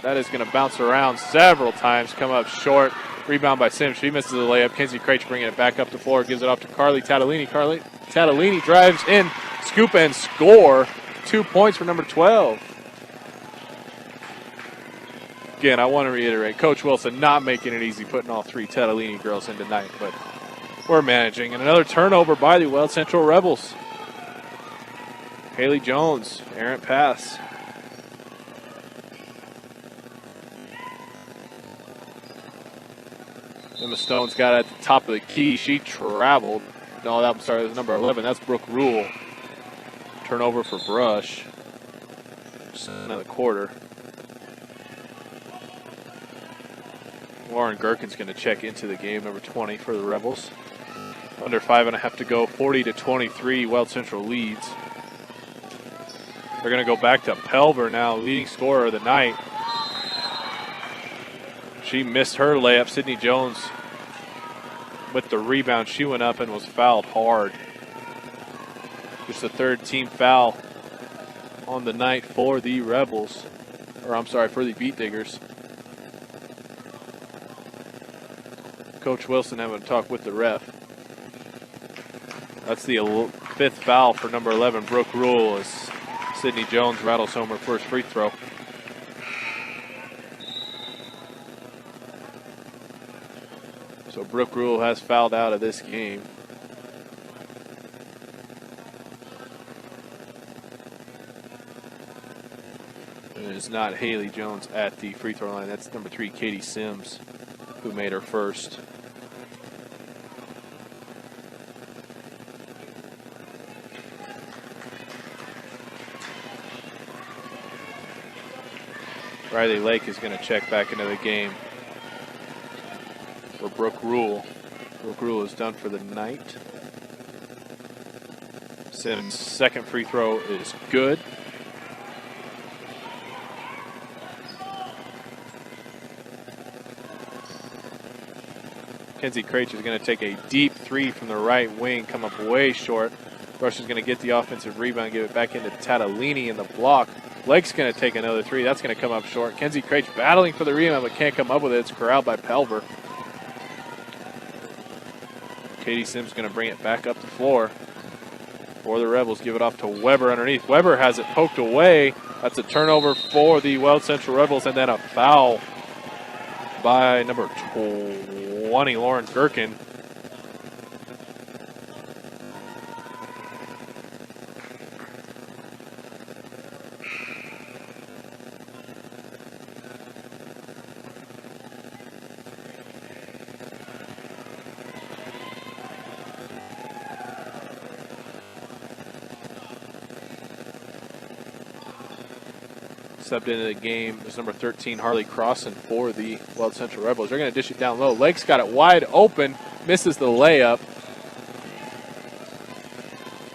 That is going to bounce around several times, come up short. Rebound by Sims. She misses the layup. Kenzie Craich bringing it back up the floor. Gives it off to Carly Tatalini. Carly Tatalini drives in, scoop and score. 2 points for number 12. Again, I want to reiterate, Coach Wilson not making it easy putting all 3 Tatalini girls in tonight, but we're managing. And another turnover by the Weld Central Rebels. Haley Jones, errant pass. Emma Stone's got it at the top of the key. She traveled. No, I'm sorry, that's number 11. That's Brooke Rule. Turnover for Brush. Just another quarter. Lauren Gherkin's going to check into the game, number 20 for the Rebels. Under 5.5 to go, 40-23, Weld Central leads. They're going to go back to Pelver now, leading scorer of the night. She missed her layup. Sydney Jones with the rebound. She went up and was fouled hard. Just the third team foul on the night for the Rebels. Or I'm sorry, for the Beat Diggers. Coach Wilson having a talk with the ref. That's the 5th foul for number 11, Brooke Rule, as Sydney Jones rattles home her first free throw. So Brooke Rule has fouled out of this game. And it is not Haley Jones at the free throw line. That's number 3, Katie Sims, who made her first. Riley Lake is going to check back into the game for Brooke Rule. Brooke Rule is done for the night. Sims' second free throw is good. Kenzie Craich is going to take a deep three from the right wing, come up way short. Rush is going to get the offensive rebound, give it back into Tatalini in the block. Lake's going to take another three. That's going to come up short. Kenzie Craich battling for the rebound, but can't come up with it. It's corralled by Pelver. Katie Sims going to bring it back up the floor for the Rebels. Give it off to Weber underneath. Weber has it poked away. That's a turnover for the Weld Central Rebels, and then a foul by number 20, Lauren Gherkin. Subbed into the game is number 13, Harley Crossan, for the Weld Central Rebels. They're going to dish it down low. Lake's got it wide open, misses the layup.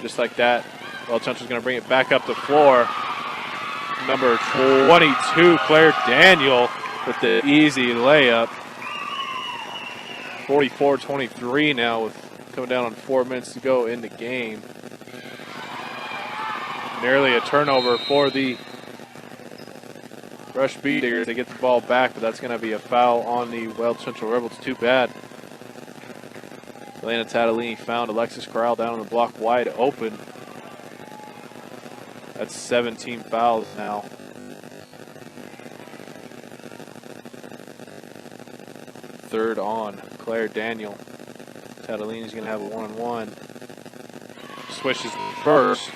Just like that, Weld Central's going to bring it back up the floor. Number 22, Claire Daniel, with the easy layup. 44-23 now, with coming down on 4 minutes to go in the game. Nearly a turnover for the Rush Beat Diggers. They get the ball back, but that's going to be a foul on the Weld Central Rebels. Too bad. Elena Tatalini found Alexis Corral down on the block wide open. That's 17 fouls now. Third on Claire Daniel. Tatalini's going to have a one-on-one. Swishes first.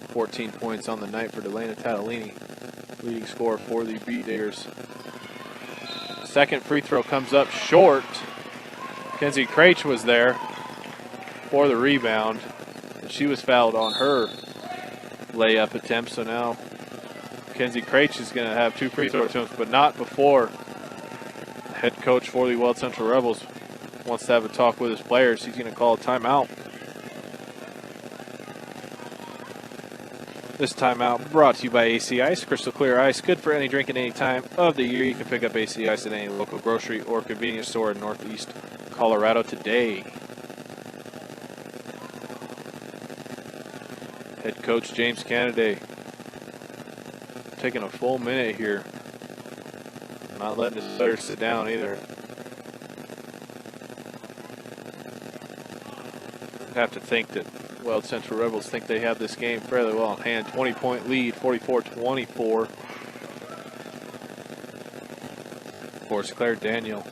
.14 points on the night for Delana Tatalini, leading scorer for the Beat Diggers. Second free throw comes up short. Kenzie Craich was there for the rebound, and she was fouled on her layup attempt. So now Kenzie Craich is going to have 2 free throw attempts, but not before head coach for the Weld Central Rebels wants to have a talk with his players. He's going to call a timeout. This timeout brought to you by AC Ice. Crystal clear ice, good for any drink at any time of the year. You can pick up AC Ice at any local grocery or convenience store in Northeast Colorado today. Head coach James Canaday taking a full minute here. Not letting his players sit down either. I'd have to think that Weld Central Rebels think they have this game fairly well in hand. 20-point lead, 44-24. course, Claire Daniel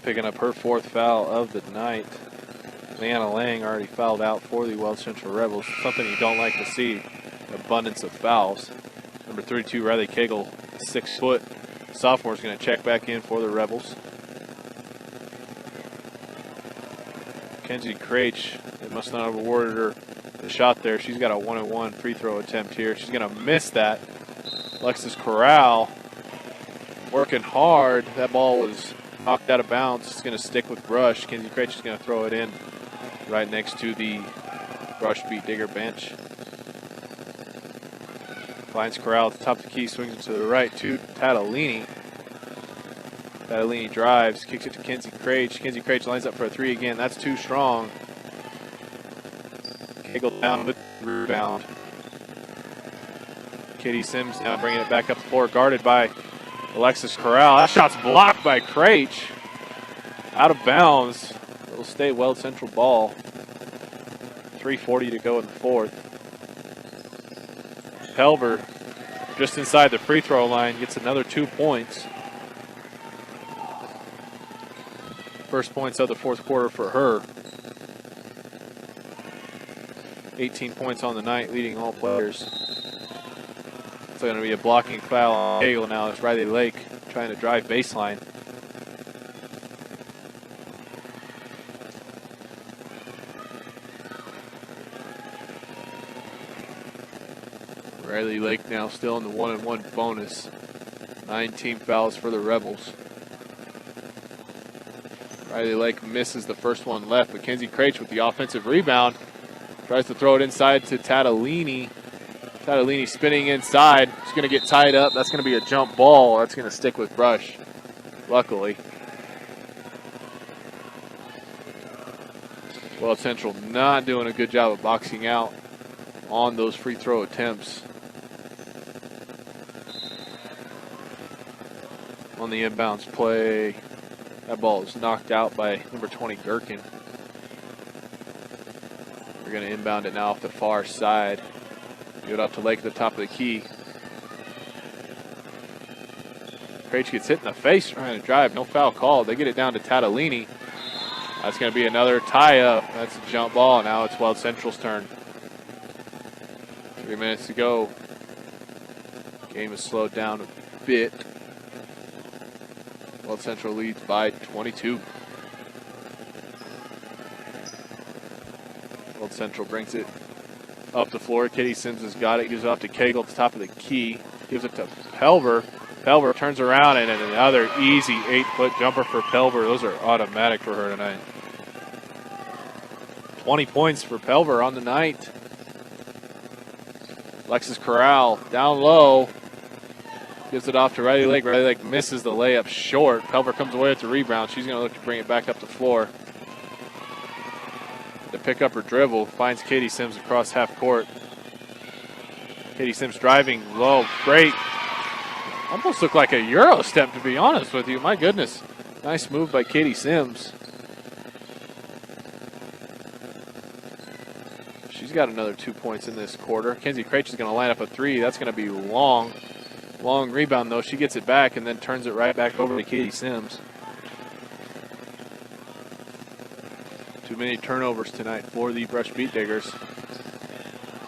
picking up her 4th foul of the night. Leanna Lang already fouled out for the Weld Central Rebels. Something you don't like to see, abundance of fouls. Number 32, Riley Cagle, 6-foot sophomore, is going to check back in for the Rebels. Kenzie Craich, they must not have awarded her the shot there. She's got a 1-on-1 free throw attempt here. She's going to miss that. Alexis Corral working hard. That ball was knocked out of bounds. It's going to stick with Brush. Kenzie Craich is going to throw it in right next to the Brush Beat Digger bench. Finds Corral at the top of the key, swings it to the right to Tatalini. Tatalini drives, kicks it to Kenzie Craich. Kenzie Craich lines up for a 3 again. That's too strong. Cagle down with the rebound. Katie Sims now bringing it back up the floor, guarded by Alexis Corral. That shot's blocked by Craich. Out of bounds. It'll stay Weld Central ball. 3:40 to go in the 4th. Pelver, just inside the free throw line, gets another 2 points. First points of the 4th quarter for her. 18 points on the night, leading all players. It's going to be a blocking foul on Cagle now. It's Riley Lake trying to drive baseline. Riley Lake now still in the 1-on-1 bonus. 9 fouls for the Rebels. Riley Lake misses the first one left, but Kenzie Craich with the offensive rebound. Tries to throw it inside to Tatalini. Tatalini spinning inside. He's going to get tied up. That's going to be a jump ball. That's going to stick with Brush, luckily. Weld Central not doing a good job of boxing out on those free throw attempts. On the inbounds play, that ball is knocked out by number 20, Gherkin. We're going to inbound it now off the far side. Give it up to Lake at the top of the key. Craich gets hit in the face trying to drive. No foul called. They get it down to Tatalini. That's going to be another tie-up. That's a jump ball. Now it's Weld Central's turn. 3 minutes to go. Game is slowed down a bit. Weld Central leads by 22. Weld Central brings it up the floor. Katie Sims has got it. Gives it off to Cagle at the top of the key. Gives it to Pelver. Pelver turns around and another easy 8-foot jumper for Pelver. Those are automatic for her tonight. 20 points for Pelver on the night. Alexis Corral down low. Gives it off to Riley Lake. Riley Lake misses the layup short. Pelver comes away with the rebound. She's going to look to bring it back up the floor. To pick up her dribble. Finds Katie Sims across half court. Katie Sims driving low. Great. Almost looked like a Euro step, to be honest with you. My goodness. Nice move by Katie Sims. She's got another 2 points in this quarter. Kenzie Craich is going to line up a 3. That's going to be long. Long rebound, though. She gets it back and then turns it right back over to Katie Sims. Too many turnovers tonight for the Brush Beat Diggers.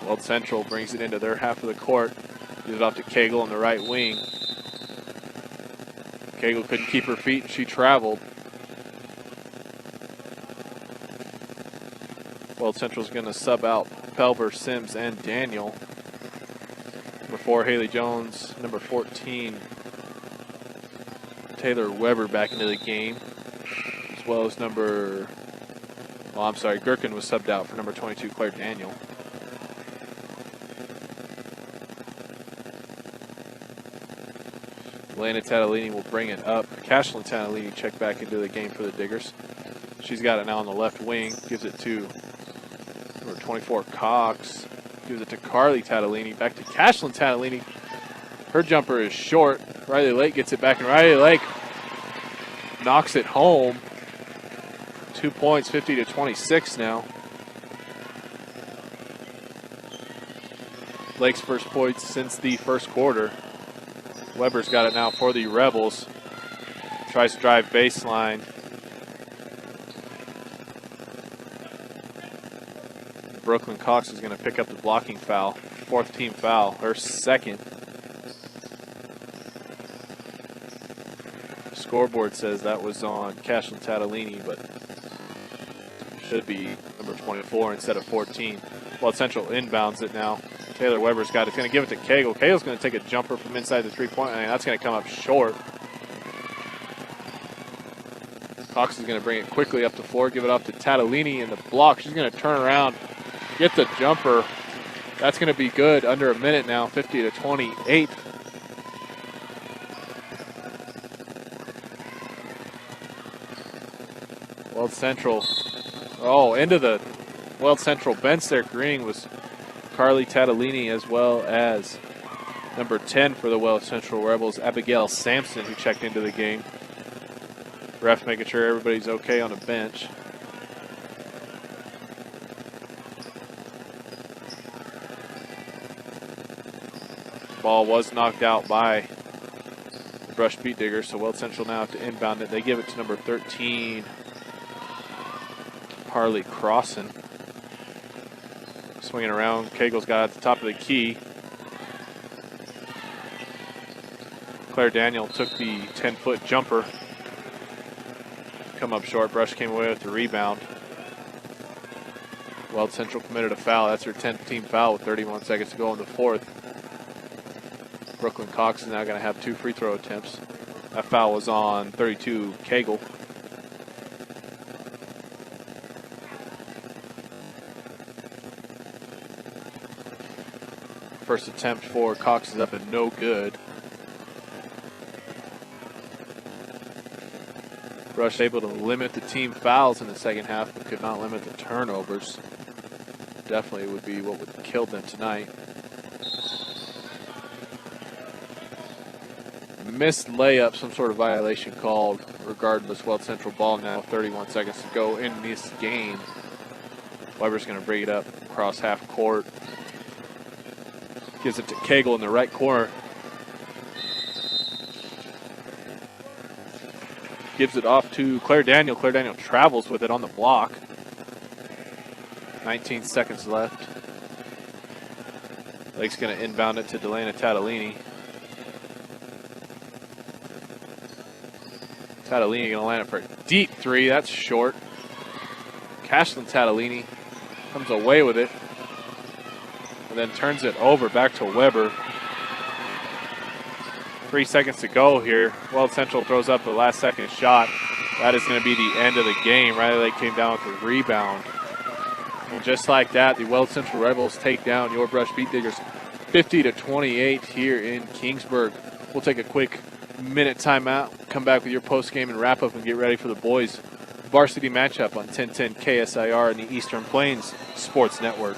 Weld Central brings it into their half of the court. Gives it off to Cagle on the right wing. Cagle couldn't keep her feet. She traveled. Weld Central's going to sub out Pelver, Sims, and Daniel. Number 4, Haley Jones. Number 14, Taylor Weber back into the game. As well as Gherkin was subbed out for number 22, Claire Daniel. Elena Tatalini will bring it up. Cashlyn Tatalini checked back into the game for the Diggers. She's got it now on the left wing. Gives it to number 24, Cox. Gives it to Carly Tatalini. Back to Cashlyn Tatalini. Her jumper is short. Riley Lake gets it back, and Riley Lake knocks it home. 2 points, 50-26 now. Lake's first points since the first quarter. Weber's got it now for the Rebels. Tries to drive baseline. Brooklyn Cox is going to pick up the blocking foul. 4th team foul, her 2nd. Scoreboard says that was on Cashlyn Tatalini, but should be number 24 instead of 14. Weld Central inbounds it now. Taylor Weber's got it. He's going to give it to Cagle. Cagle's going to take a jumper from inside the three-point line. That's going to come up short. Cox is going to bring it quickly up the floor, give it off to Tatalini in the block. She's going to turn around, get the jumper. That's going to be good. Under a minute now, 50-28. Weld Central. Oh, into the Weld Central bench there. Greening was Carly Tatalini, as well as number 10 for the Weld Central Rebels, Abigail Sampson, who checked into the game. Ref making sure everybody's okay on the bench. Ball was knocked out by the Brush Beat Digger, so Weld Central now have to inbound it. They give it to number 13, Harley Crossan. Swinging around, Cagle's got at the top of the key. Claire Daniel took the 10-foot jumper. Come up short. Brush came away with the rebound. Weld Central committed a foul. That's her 10th team foul with 31 seconds to go in the 4th. Brooklyn Cox is now going to have 2 free throw attempts. That foul was on 32, Cagle. First attempt for Cox is up and no good. Brush able to limit the team fouls in the second half, but could not limit the turnovers. Definitely would be what would kill them tonight. Missed layup, some sort of violation called. Regardless, Weld Central ball now, 31 seconds to go in this game. Weber's going to bring it up across half court. Gives it to Cagle in the right corner. Gives it off to Claire Daniel. Claire Daniel travels with it on the block. 19 seconds left. Lake's going to inbound it to Delana Tatalini. Tatalini going to land it for a deep 3. That's short. Cashlyn Tatalini comes away with it. And then turns it over back to Weber. 3 seconds to go here. Weld Central throws up the last second shot. That is going to be the end of the game. Riley Lake came down with a rebound. And just like that, the Weld Central Rebels take down your Brush Beat Diggers 50-28 here in Kingsburg. We'll take a quick minute timeout, come back with your post game and wrap up and get ready for the boys varsity matchup on 1010 KSIR and the Eastern Plains Sports Network.